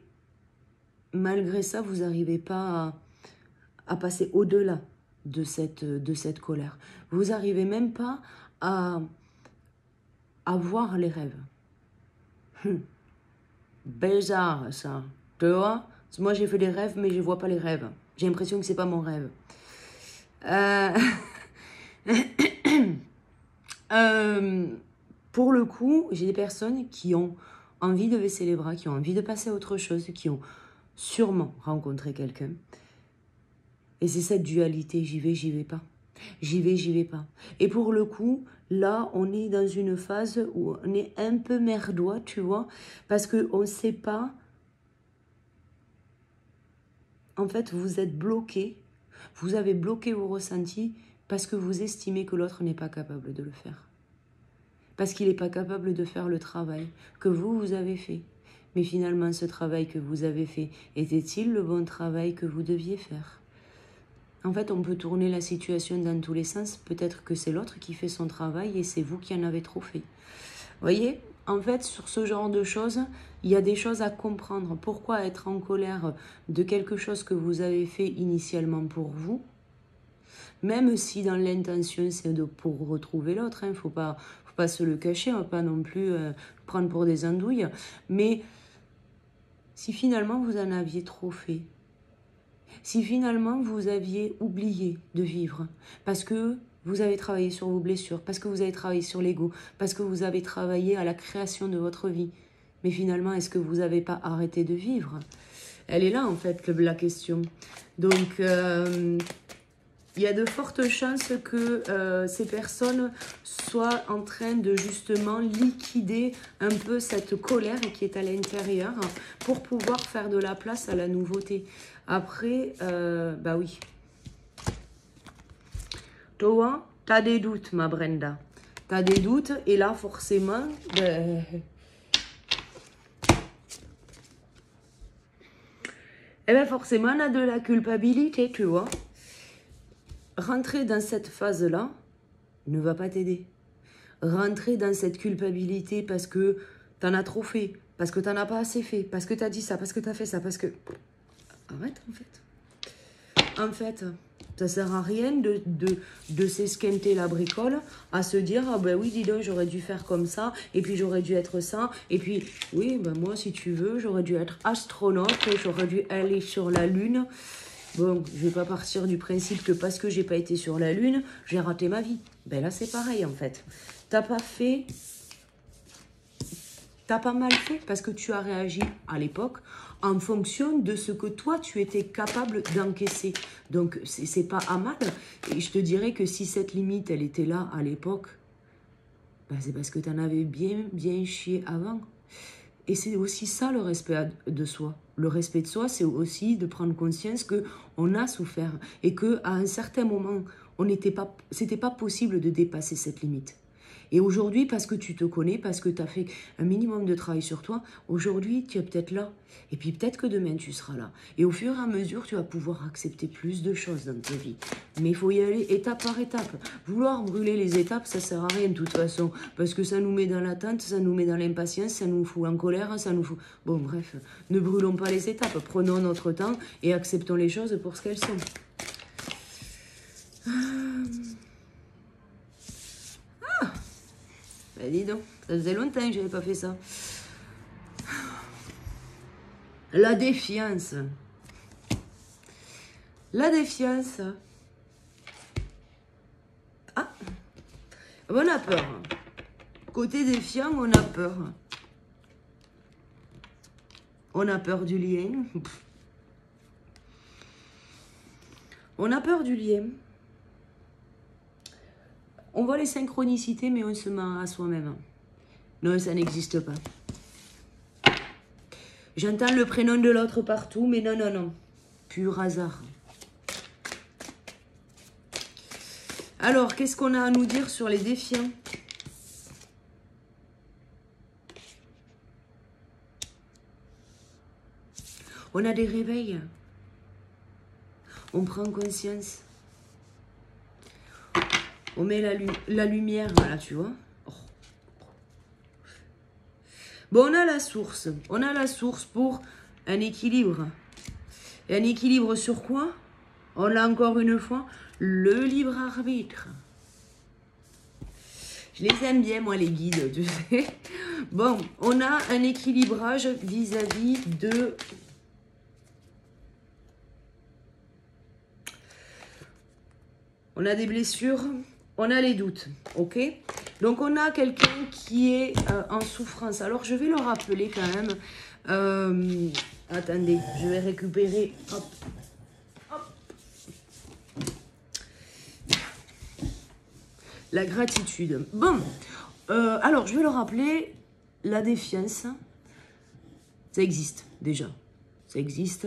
[SPEAKER 1] malgré ça, vous n'arrivez pas à passer au-delà de cette colère. Vous n'arrivez même pas à voir les rêves. Bizarre ça, tu vois? Moi j'ai fait des rêves mais je ne vois pas les rêves. J'ai l'impression que c'est pas mon rêve. Pour le coup, j'ai des personnes qui ont envie de baisser les bras, qui ont envie de passer à autre chose, qui ont sûrement rencontré quelqu'un. Et c'est cette dualité, j'y vais pas. J'y vais pas. Et pour le coup, là, on est dans une phase où on est un peu merdois, tu vois, parce qu'on ne sait pas. En fait, vous êtes bloqué, vous avez bloqué vos ressentis parce que vous estimez que l'autre n'est pas capable de le faire. Parce qu'il n'est pas capable de faire le travail que vous avez fait. Mais finalement, ce travail que vous avez fait, était-il le bon travail que vous deviez faire ? En fait, on peut tourner la situation dans tous les sens. Peut-être que c'est l'autre qui fait son travail et c'est vous qui en avez trop fait. Vous voyez ? en fait, sur ce genre de choses, il y a des choses à comprendre. Pourquoi être en colère de quelque chose que vous avez fait initialement pour vous, même si dans l'intention c'est pour retrouver l'autre, hein, faut pas se le cacher, on va pas non plus prendre pour des andouilles, mais si finalement vous en aviez trop fait, si finalement vous aviez oublié de vivre, parce que vous avez travaillé sur vos blessures, parce que vous avez travaillé sur l'ego, parce que vous avez travaillé à la création de votre vie, mais finalement, est-ce que vous n'avez pas arrêté de vivre? Elle est là, en fait, la question. Donc, il y a de fortes chances que ces personnes soient en train de justement liquider un peu cette colère qui est à l'intérieur pour pouvoir faire de la place à la nouveauté. Après, bah oui. Toi, tu as des doutes, ma Brenda. Tu as des doutes et là, forcément... eh bien, forcément, on a de la culpabilité, tu vois. Rentrer dans cette phase-là ne va pas t'aider. Rentrer dans cette culpabilité parce que tu en as trop fait, parce que tu n'en as pas assez fait, parce que tu as dit ça, parce que tu as fait ça, parce que... Arrête, en fait. En fait, ça sert à rien de s'esquinter la bricole, à se dire, ah ben oui, dis donc, j'aurais dû faire comme ça, et puis j'aurais dû être ça, et puis, oui, ben moi, si tu veux, j'aurais dû être astronaute, j'aurais dû aller sur la Lune. Bon, je vais pas partir du principe que parce que j'ai pas été sur la Lune, j'ai raté ma vie. Ben là, c'est pareil, en fait. T'as pas fait... T'as pas mal fait parce que tu as réagi à l'époque en fonction de ce que toi, tu étais capable d'encaisser. Donc, c'est pas à mal. Et je te dirais que si cette limite, elle était là à l'époque, ben c'est parce que tu en avais bien chié avant. Et c'est aussi ça le respect de soi. Le respect de soi, c'est aussi de prendre conscience qu'on a souffert et qu'à un certain moment, c'était pas possible de dépasser cette limite. Et aujourd'hui, parce que tu te connais, parce que tu as fait un minimum de travail sur toi, aujourd'hui, tu es peut-être là. Et puis peut-être que demain, tu seras là. Et au fur et à mesure, tu vas pouvoir accepter plus de choses dans ta vie. Mais il faut y aller étape par étape. Vouloir brûler les étapes, ça sert à rien de toute façon. Parce que ça nous met dans l'attente, ça nous met dans l'impatience, ça nous fout en colère, ça nous fout... Bon, bref, ne brûlons pas les étapes. Prenons notre temps et acceptons les choses pour ce qu'elles sont. Ben dis donc, ça faisait longtemps que je n'avais pas fait ça. La défiance. La défiance. Ah, on a peur. Côté défiant, on a peur. On a peur du lien. On a peur du lien. On voit les synchronicités, mais on se ment à soi-même. Non, ça n'existe pas. J'entends le prénom de l'autre partout, mais non, non, non. Pur hasard. Alors, qu'est-ce qu'on a à nous dire sur les défiants? On a des réveils. On prend conscience. On met la lumière, voilà, tu vois. Oh. Bon, on a la source. On a la source pour un équilibre. Et un équilibre sur quoi? On l'a encore une fois, le libre arbitre. Je les aime bien, moi, les guides, tu sais. Bon, on a un équilibrage vis-à-vis de... On a des blessures, on a les doutes, ok? Donc, on a quelqu'un qui est en souffrance. Alors, je vais le rappeler quand même. Attendez, je vais récupérer... Hop. La gratitude. Bon, alors je vais le rappeler, la défiance, ça existe déjà. Ça existe.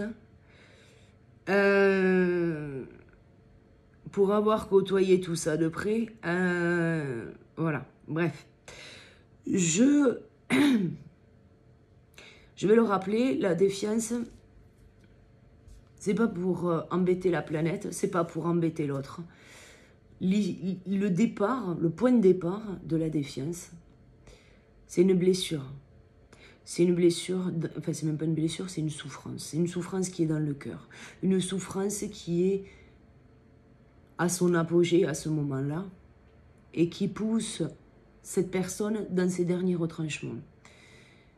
[SPEAKER 1] Pour avoir côtoyé tout ça de près, voilà, bref. Je vais le rappeler, la défiance, c'est pas pour embêter la planète, c'est pas pour embêter l'autre. Le départ, le point de départ de la défiance, c'est une blessure. C'est une blessure, enfin c'est même pas une blessure, c'est une souffrance. C'est une souffrance qui est dans le cœur. Une souffrance qui est à son apogée à ce moment-là et qui pousse cette personne dans ses derniers retranchements.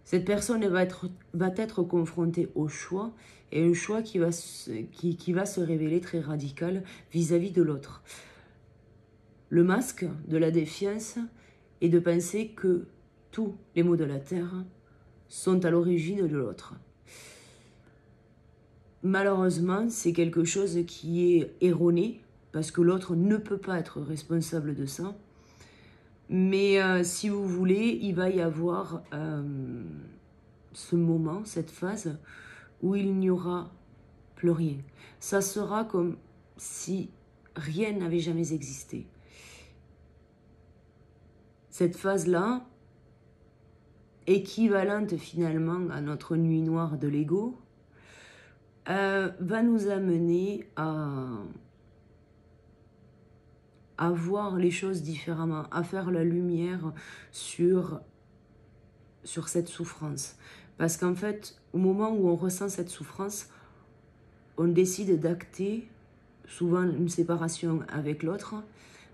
[SPEAKER 1] Cette personne va être confrontée au choix, et un choix qui va se révéler très radical vis-à-vis de l'autre. Le masque de la défiance est de penser que tous les maux de la terre sont à l'origine de l'autre. Malheureusement, c'est quelque chose qui est erroné, parce que l'autre ne peut pas être responsable de ça. Mais si vous voulez, il va y avoir ce moment, cette phase, où il n'y aura plus rien. Ça sera comme si rien n'avait jamais existé. Cette phase-là, équivalente finalement à notre nuit noire de l'ego, va nous amener à voir les choses différemment, à faire la lumière sur cette souffrance. Parce qu'en fait, au moment où on ressent cette souffrance, on décide d'acter souvent une séparation avec l'autre,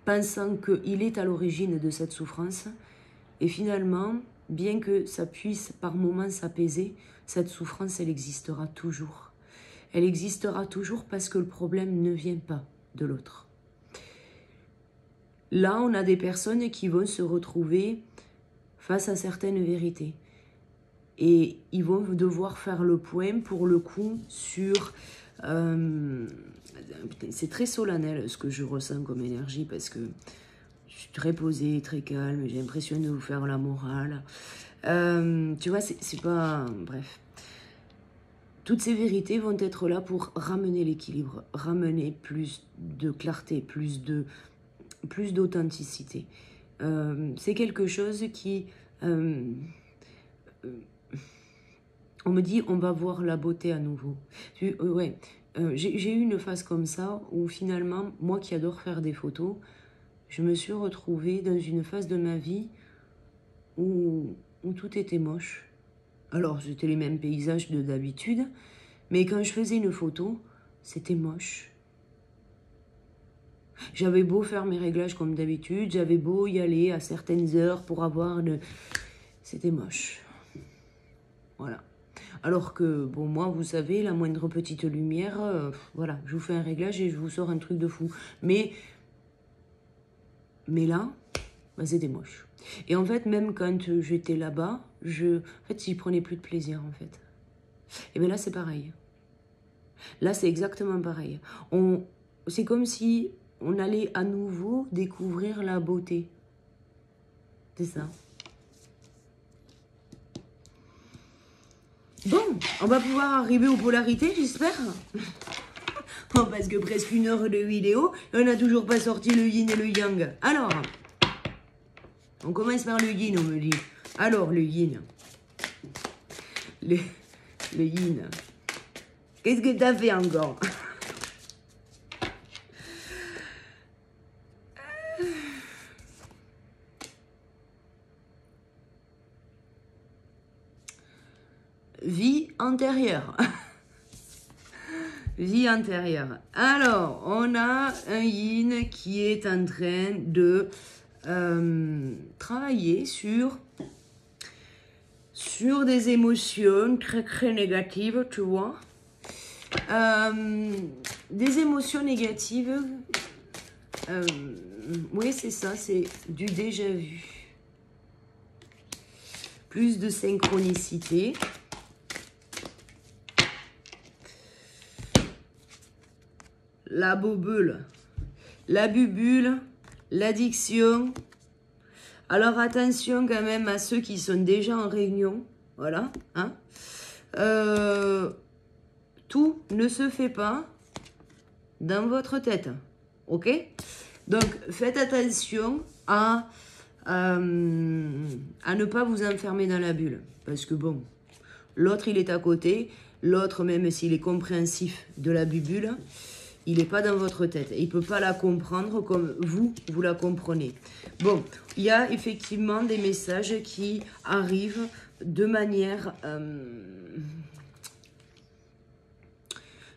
[SPEAKER 1] pensant qu'il est à l'origine de cette souffrance. Et finalement, bien que ça puisse par moments s'apaiser, cette souffrance, elle existera toujours. Elle existera toujours parce que le problème ne vient pas de l'autre. Là, on a des personnes qui vont se retrouver face à certaines vérités. Et ils vont devoir faire le point, pour le coup, sur... c'est très solennel ce que je ressens comme énergie, parce que je suis très posée, très calme, j'ai l'impression de vous faire la morale. Tu vois, c'est pas... Bref. Toutes ces vérités vont être là pour ramener l'équilibre, ramener plus de clarté, plus d'authenticité. C'est quelque chose qui... on me dit, on va voir la beauté à nouveau. Ouais, j'ai eu une phase comme ça, où finalement, moi qui adore faire des photos, je me suis retrouvée dans une phase de ma vie où tout était moche. Alors, c'était les mêmes paysages de d'habitude, mais quand je faisais une photo, c'était moche. J'avais beau faire mes réglages comme d'habitude, j'avais beau y aller à certaines heures pour avoir le... C'était moche. Voilà. Alors que, bon, moi, vous savez, la moindre petite lumière, voilà, je vous fais un réglage et je vous sors un truc de fou. Mais là, bah, c'était moche. Et en fait, même quand j'étais là-bas, en fait, j'y prenais plus de plaisir, en fait. Et bien là, c'est pareil. Là, c'est exactement pareil. C'est comme si on allait à nouveau découvrir la beauté. C'est ça. Bon, on va pouvoir arriver aux polarités, j'espère. Parce que presque 1 heure de vidéo, et on n'a toujours pas sorti le yin et le yang. Alors, on commence par le yin, on me dit. Alors, le yin. Le yin. Qu'est-ce que t'as fait encore? Vie antérieure. Vie antérieure. Alors, on a un yin qui est en train de travailler sur des émotions très très négatives, tu vois. Des émotions négatives. Oui, c'est ça, c'est du déjà vu. Plus de synchronicité. La bobule, la bubule, l'addiction. Alors attention quand même à ceux qui sont déjà en réunion. Voilà. Hein. Tout ne se fait pas dans votre tête. Ok? Donc faites attention à ne pas vous enfermer dans la bulle. Parce que bon, l'autre il est à côté. L'autre, même s'il est compréhensif de la bubule, Il n'est pas dans votre tête. Il ne peut pas la comprendre comme vous la comprenez. Bon, il y a effectivement des messages qui arrivent de manière...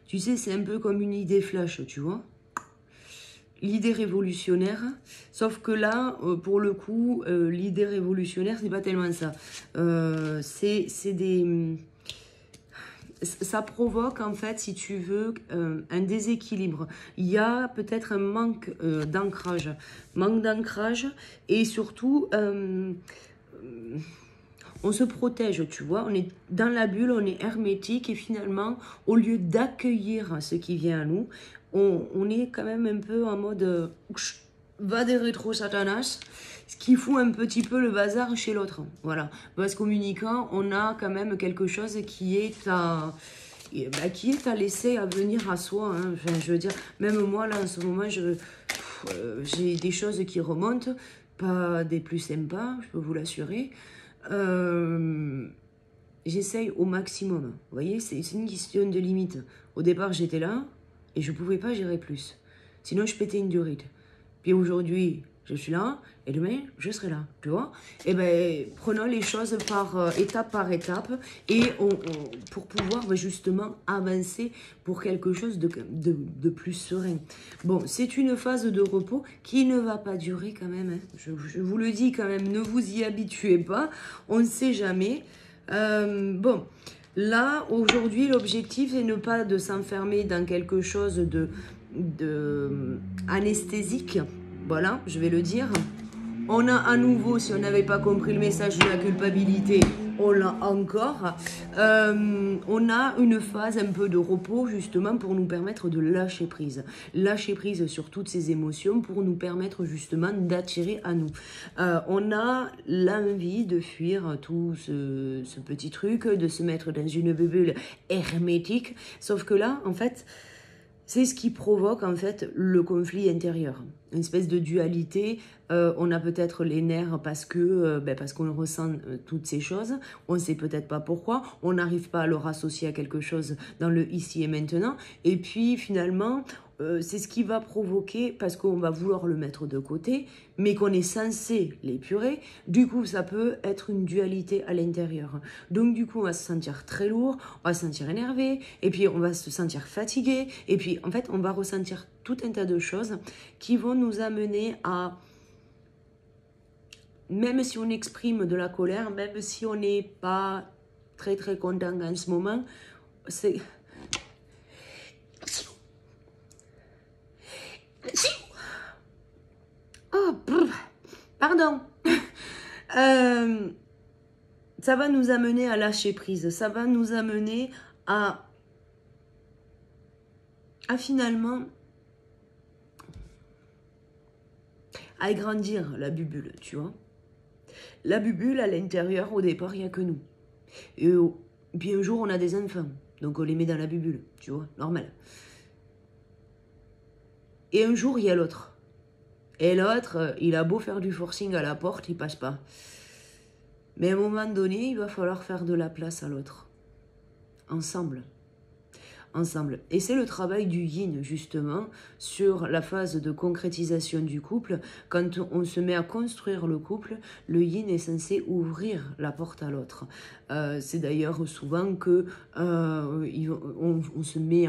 [SPEAKER 1] tu sais, c'est un peu comme une idée flash, tu vois. L'idée révolutionnaire, sauf que là, pour le coup, l'idée révolutionnaire, c'est pas tellement ça. C'est des... Ça provoque, en fait, si tu veux, un déséquilibre. Il y a peut-être un manque d'ancrage. Manque d'ancrage et surtout... on se protège, tu vois, on est dans la bulle, on est hermétique et finalement, au lieu d'accueillir ce qui vient à nous, on est quand même un peu en mode va des rétro satanas, ce qui fout un petit peu le bazar chez l'autre. Voilà, parce communicant, on a quand même quelque chose qui est à laisser à venir à soi. Hein. Enfin, je veux dire, même moi là en ce moment, j'ai des choses qui remontent, pas des plus sympas, je peux vous l'assurer. J'essaye au maximum. Vous voyez, c'est une question de limite. Au départ, j'étais là et je ne pouvais pas gérer plus. Sinon, je pétais une durite. Puis aujourd'hui, je suis là et demain, je serai là. Tu vois? Eh bien, prenons les choses par étape et pour pouvoir justement avancer pour quelque chose de plus serein. Bon, c'est une phase de repos qui ne va pas durer quand même. Hein. Je vous le dis quand même, ne vous y habituez pas. On ne sait jamais. Bon, là, aujourd'hui, l'objectif est ne pas de s'enfermer dans quelque chose de anesthésique. Voilà, je vais le dire. On a à nouveau, si on n'avait pas compris le message de la culpabilité, on l'a encore. On a une phase un peu de repos justement pour nous permettre de lâcher prise. Lâcher prise sur toutes ces émotions pour nous permettre justement d'attirer à nous. On a l'envie de fuir tout ce petit truc, de se mettre dans une bulle hermétique. Sauf que là, en fait... c'est ce qui provoque en fait le conflit intérieur, une espèce de dualité. On a peut-être les nerfs parce qu'on ressent toutes ces choses. On ne sait peut-être pas pourquoi. On n'arrive pas à le rassocier à quelque chose dans le ici et maintenant. Et puis finalement, c'est ce qui va provoquer, parce qu'on va vouloir le mettre de côté, mais qu'on est censé l'épurer. Du coup, ça peut être une dualité à l'intérieur. Donc du coup, on va se sentir très lourd, on va se sentir énervé, et puis on va se sentir fatigué, et puis en fait, on va ressentir tout un tas de choses qui vont nous amener à, même si on exprime de la colère, même si on n'est pas très très content en ce moment, c'est... Oh, pardon. Ça va nous amener à lâcher prise. Ça va nous amener à finalement à agrandir la bubule, tu vois. La bubule, à l'intérieur, au départ, il n'y a que nous. Et puis un jour, on a des enfants. Donc on les met dans la bubule, tu vois, normal. Et un jour, il y a l'autre. Et l'autre, il a beau faire du forcing à la porte, il passe pas. Mais à un moment donné, il va falloir faire de la place à l'autre. Ensemble. Ensemble. Et c'est le travail du yin, justement, sur la phase de concrétisation du couple. Quand on se met à construire le couple, le yin est censé ouvrir la porte à l'autre. C'est d'ailleurs souvent que on se met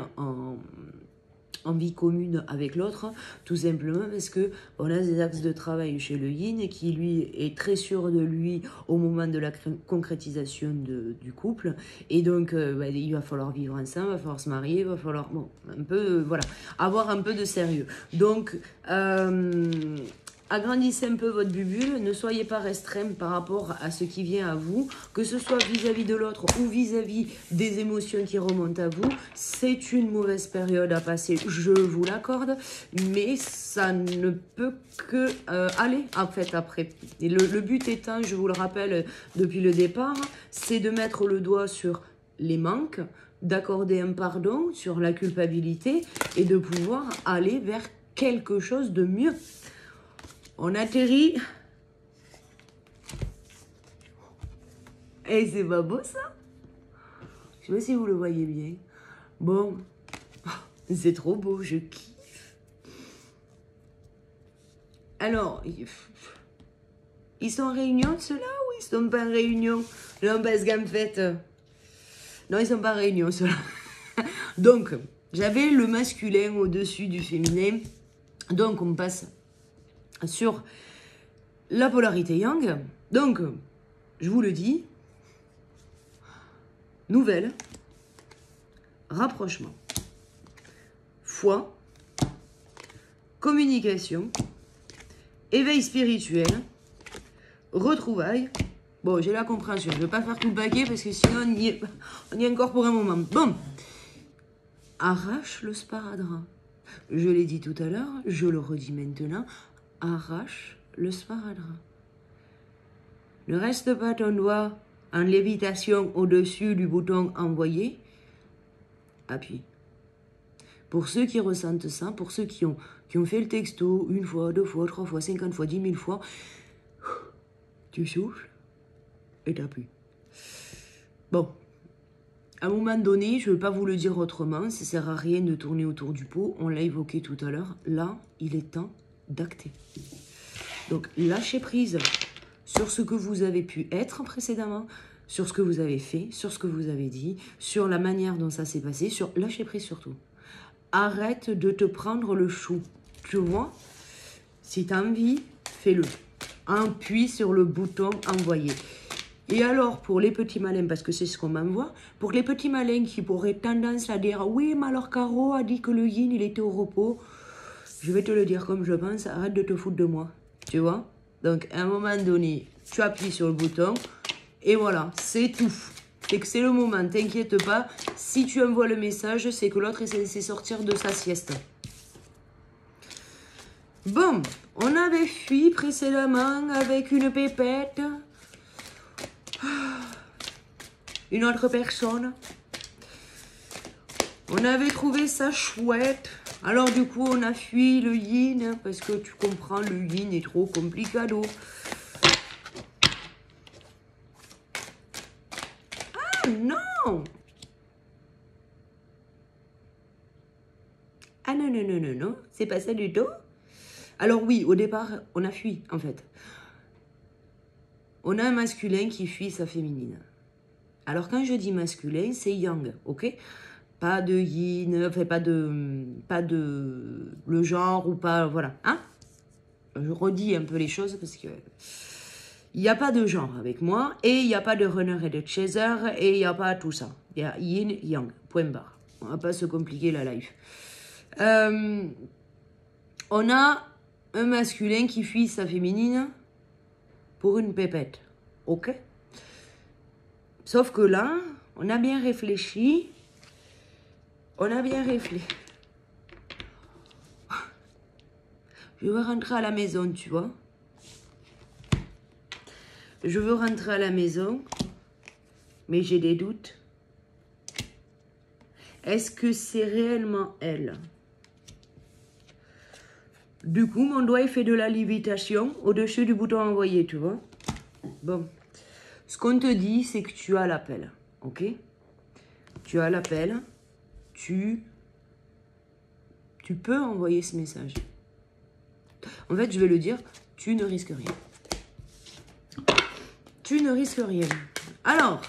[SPEAKER 1] en vie commune avec l'autre, tout simplement parce que on a des axes de travail chez le yin qui lui est très sûr de lui au moment de la concrétisation du couple, et donc il va falloir vivre ensemble, il va falloir se marier, il va falloir un peu voilà, avoir un peu de sérieux. Donc agrandissez un peu votre bubule, ne soyez pas restreint par rapport à ce qui vient à vous, que ce soit vis-à-vis de l'autre ou vis-à-vis des émotions qui remontent à vous. C'est une mauvaise période à passer, je vous l'accorde, mais ça ne peut que aller en fait après. Et le but étant, je vous le rappelle depuis le départ, c'est de mettre le doigt sur les manques, d'accorder un pardon sur la culpabilité et de pouvoir aller vers quelque chose de mieux. On atterrit. Et c'est pas beau ça? Je sais pas si vous le voyez bien. Bon. C'est trop beau, je kiffe. Alors, ils sont en réunion, ceux-là, ou ils sont pas en réunion? Non, parce qu'en fait... non, ils sont pas en réunion, ceux-là. Donc, j'avais le masculin au-dessus du féminin. Donc, on passe sur la polarité yang. Donc, je vous le dis, nouvelle, rapprochement, foi, communication, éveil spirituel, retrouvailles. Bon, j'ai la compréhension, je ne vais pas faire tout le paquet parce que sinon on y est encore pour un moment. Bon, arrache le sparadrap. Je l'ai dit tout à l'heure, je le redis maintenant, arrache le sparadrap. Ne reste pas ton doigt en lévitation au-dessus du bouton envoyer. Appuie. Pour ceux qui ressentent ça, pour ceux qui ont fait le texto une fois, 2 fois, 3 fois, 50 fois, 10 000 fois, tu souffles et t'appuies. Bon, à un moment donné, je ne vais pas vous le dire autrement, ça ne sert à rien de tourner autour du pot, on l'a évoqué tout à l'heure, là, il est temps d'acter. Donc, lâchez prise sur ce que vous avez pu être précédemment, sur ce que vous avez fait, sur ce que vous avez dit, sur la manière dont ça s'est passé, sur lâchez prise surtout. Arrête de te prendre le chou, tu vois? Si tu as envie, fais-le. Appuie sur le bouton envoyer. Et alors, pour les petits malins, parce que c'est ce qu'on m'envoie, pour les petits malins qui pourraient tendance à dire « Oui, mais alors Caro a dit que le yin, il était au repos. » Je vais te le dire comme je pense, arrête de te foutre de moi. Tu vois? Donc, à un moment donné, tu appuies sur le bouton et voilà, c'est tout. C'est que c'est le moment, t'inquiète pas. Si tu envoies le message, c'est que l'autre est censé sortir de sa sieste. Bon, on avait fui précédemment avec une pépette. Une autre personne. On avait trouvé ça chouette. Alors du coup, on a fui le yin parce que tu comprends, le yin est trop complicado. Ah non! Ah non, non, non, non, non, c'est pas ça du tout. Alors oui, au départ, on a fui en fait. On a un masculin qui fuit sa féminine. Alors quand je dis masculin, c'est yang, ok? Pas de yin, enfin pas de le genre ou pas, voilà, hein? Je redis un peu les choses parce que il n'y a pas de genre avec moi et il n'y a pas de runner et de chaser et il n'y a pas tout ça. Il y a yin, yang, point barre. On va pas se compliquer la life. On a un masculin qui fuit sa féminine pour une pépette, ok? Sauf que là, on a bien réfléchi. On a bien réfléchi. Je veux rentrer à la maison, tu vois. Je veux rentrer à la maison, mais j'ai des doutes. Est-ce que c'est réellement elle? Du coup, mon doigt il fait de la lévitation au-dessus du bouton envoyer, tu vois. Bon. Ce qu'on te dit, c'est que tu as l'appel, ok? Tu as l'appel. Tu peux envoyer ce message. En fait, je vais le dire, tu ne risques rien. Tu ne risques rien. Alors,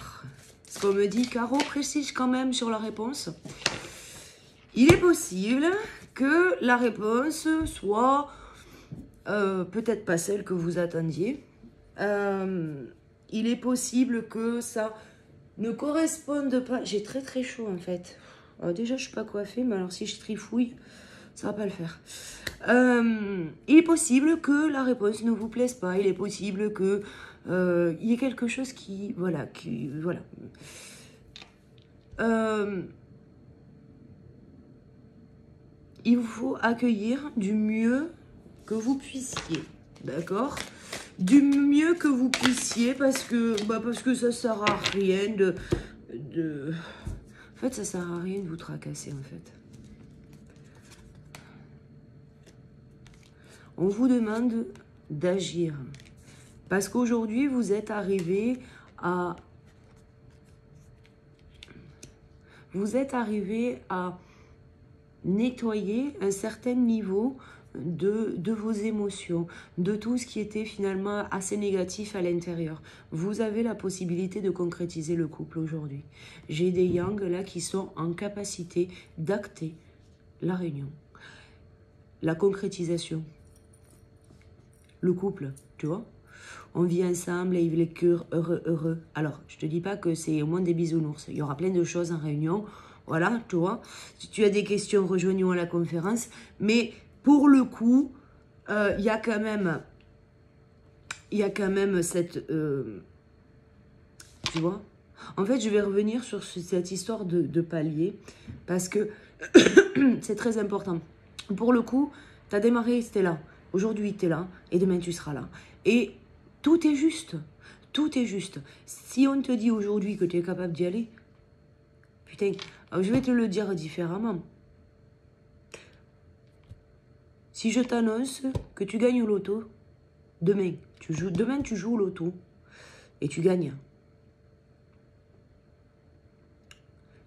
[SPEAKER 1] ce qu'on me dit, Caro précise quand même sur la réponse. Il est possible que la réponse soit peut-être pas celle que vous attendiez. Il est possible que ça ne corresponde pas. J'ai très très chaud en fait. Alors déjà, je ne suis pas coiffée, mais alors si je trifouille, ça ne va pas le faire. Il est possible que la réponse ne vous plaise pas. Il est possible que il y ait quelque chose qui... Voilà. Il vous faut accueillir du mieux que vous puissiez. D'accord? Du mieux que vous puissiez parce que ça sert à rien de... En fait, ça sert à rien de vous tracasser, en fait. On vous demande d'agir. Parce qu'aujourd'hui, vous êtes arrivé à... nettoyer un certain niveau de vos émotions, de tout ce qui était finalement assez négatif à l'intérieur. Vous avez la possibilité de concrétiser le couple aujourd'hui. J'ai des Yang là qui sont en capacité d'acter la réunion, la concrétisation, le couple, tu vois. On vit ensemble et il est que heureux, heureux. Alors, je te dis pas que c'est au moins des bisounours. Il y aura plein de choses en réunion. Voilà, tu vois. Si tu as des questions, rejoignons la conférence. Mais pour le coup, il y a quand même cette... tu vois. En fait, je vais revenir sur cette histoire de palier parce que c'est très important. Pour le coup, tu as démarré, c'était là. Aujourd'hui, tu es là et demain, tu seras là. Et tout est juste. Tout est juste. Si on te dit aujourd'hui que tu es capable d'y aller, putain, je vais te le dire différemment. Si je t'annonce que tu gagnes au loto, demain, tu joues au loto et tu gagnes.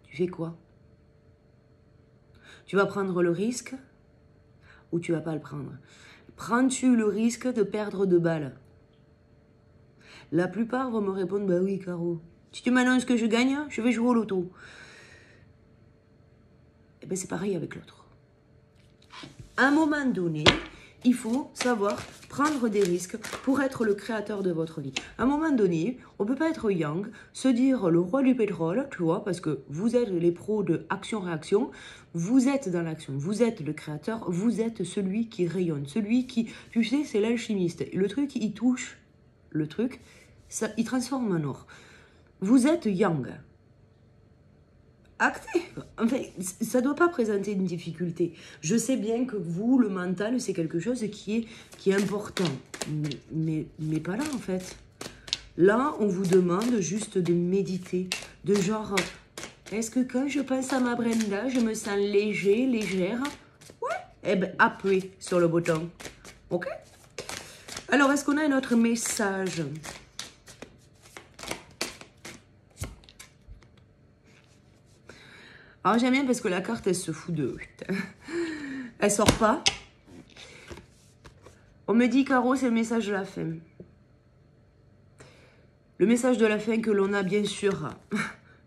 [SPEAKER 1] Tu fais quoi? Tu vas prendre le risque ou tu vas pas le prendre? Prends-tu le risque de perdre 2 balles? La plupart vont me répondre, bah oui, Caro. Si tu m'annonces que je gagne, je vais jouer au loto. Eh bien, c'est pareil avec l'autre. À un moment donné, il faut savoir prendre des risques pour être le créateur de votre vie. À un moment donné, on ne peut pas être Yang, se dire le roi du pétrole, tu vois, parce que vous êtes les pros de action-réaction, vous êtes dans l'action, vous êtes le créateur, vous êtes celui qui rayonne, celui qui, tu sais, c'est l'alchimiste. Le truc, il touche le truc, ça, il transforme en or. Vous êtes Yang. Acté. Enfin, ça ne doit pas présenter une difficulté. Je sais bien que vous, le mental, c'est quelque chose qui est important. Mais pas là, en fait. Là, on vous demande juste de méditer. De genre, est-ce que quand je pense à ma Brenda, je me sens léger, légère? Ouais. Eh bien, appuyez sur le bouton. OK? Alors, est-ce qu'on a un autre message? Alors j'aime bien parce que la carte, elle se fout de... Elle sort pas. On me dit, Caro, c'est le message de la fin. Le message de la fin que l'on a bien sûr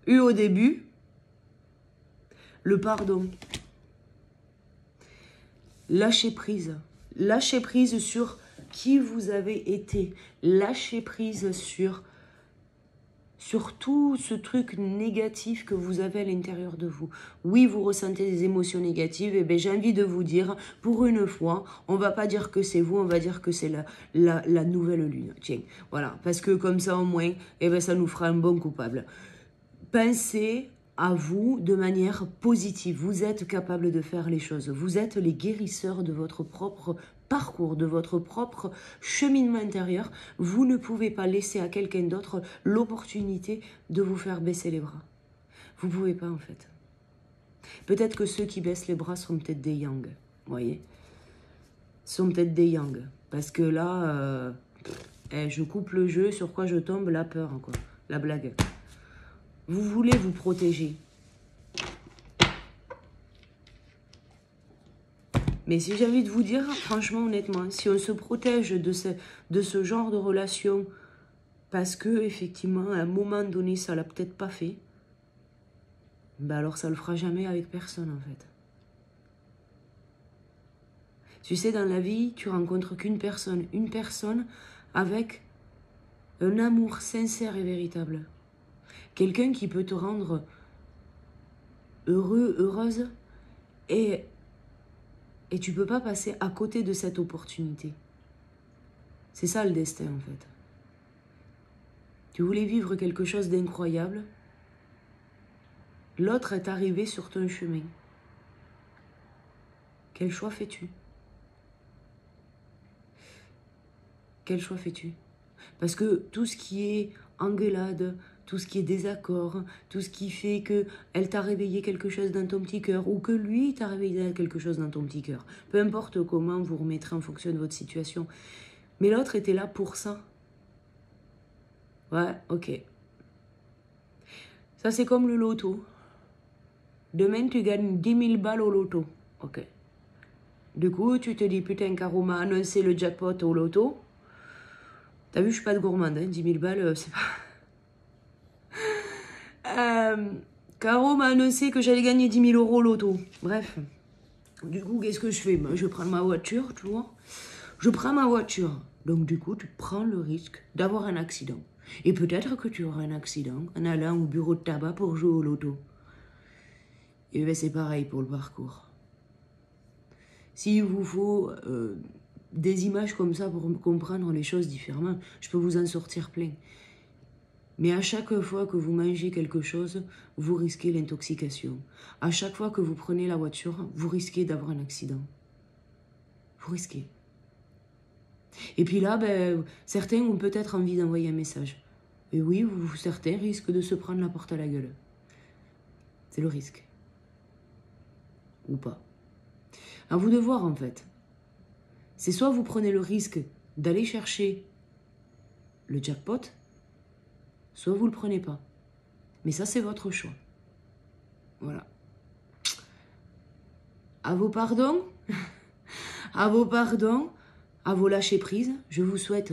[SPEAKER 1] eu au début. Le pardon. Lâchez prise. Lâchez prise sur qui vous avez été. Lâchez prise sur tout ce truc négatif que vous avez à l'intérieur de vous. Oui, vous ressentez des émotions négatives, et bien j'ai envie de vous dire, pour une fois, on va pas dire que c'est vous, on va dire que c'est la nouvelle lune. Tiens, voilà, parce que comme ça au moins, eh ben, ça nous fera un bon coupable. Pensez à vous de manière positive. Vous êtes capable de faire les choses. Vous êtes les guérisseurs de votre propre parcours, de votre propre cheminement intérieur. Vous ne pouvez pas laisser à quelqu'un d'autre l'opportunité de vous faire baisser les bras. Vous ne pouvez pas en fait. Peut-être que ceux qui baissent les bras sont peut-être des Yang, vous voyez, sont peut-être des Yang. Parce que là, je coupe le jeu, sur quoi je tombe, la peur, quoi, la blague. Vous voulez vous protéger. Mais si j'ai envie de vous dire, franchement, honnêtement, si on se protège de ce genre de relation, parce que effectivement, à un moment donné, ça l'a peut-être pas fait, ben alors ça le fera jamais avec personne, en fait. Tu sais, dans la vie, tu rencontres qu'une personne. Une personne avec un amour sincère et véritable. Quelqu'un qui peut te rendre heureux, heureuse, et tu ne peux pas passer à côté de cette opportunité. C'est ça le destin, en fait. Tu voulais vivre quelque chose d'incroyable. L'autre est arrivé sur ton chemin. Quel choix fais-tu? Quel choix fais-tu? Parce que tout ce qui est engueulade, tout ce qui est désaccord, tout ce qui fait que elle t'a réveillé quelque chose dans ton petit cœur ou que lui t'a réveillé quelque chose dans ton petit cœur. Peu importe comment vous remettrez en fonction de votre situation. Mais l'autre était là pour ça. Ouais, ok. Ça, c'est comme le loto. Demain, tu gagnes 10 000 balles au loto. Ok. Du coup, tu te dis, putain, Caro m'a annoncé le jackpot au loto. T'as vu, je suis pas de gourmande, hein, 10 000 balles, c'est pas... Caro m'a annoncé que j'allais gagner 10 000 € au loto. Bref. Du coup, qu'est-ce que je fais? Je prends ma voiture, tu vois. Je prends ma voiture. Donc, du coup, tu prends le risque d'avoir un accident. Et peut-être que tu auras un accident en allant au bureau de tabac pour jouer au loto. Et bien, c'est pareil pour le parcours. S'il vous faut des images comme ça pour comprendre les choses différemment, je peux vous en sortir plein. Mais à chaque fois que vous mangez quelque chose, vous risquez l'intoxication. À chaque fois que vous prenez la voiture, vous risquez d'avoir un accident. Vous risquez. Et puis là, ben, certains ont peut-être envie d'envoyer un message. Et oui, certains risquent de se prendre la porte à la gueule. C'est le risque. Ou pas. À vous de voir en fait. C'est soit vous prenez le risque d'aller chercher le jackpot, soit vous le prenez pas. Mais ça, c'est votre choix. Voilà. À vos pardons, à vos pardons, à vos lâcher prises, je vous souhaite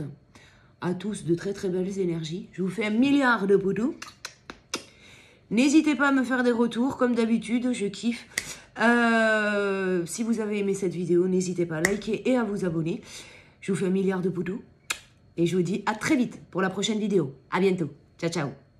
[SPEAKER 1] à tous de très très belles énergies. Je vous fais 1 milliard de poudous. N'hésitez pas à me faire des retours, comme d'habitude, je kiffe. Si vous avez aimé cette vidéo, n'hésitez pas à liker et à vous abonner. Je vous fais 1 milliard de poudous. Et je vous dis à très vite pour la prochaine vidéo. À bientôt. Ciao, ciao.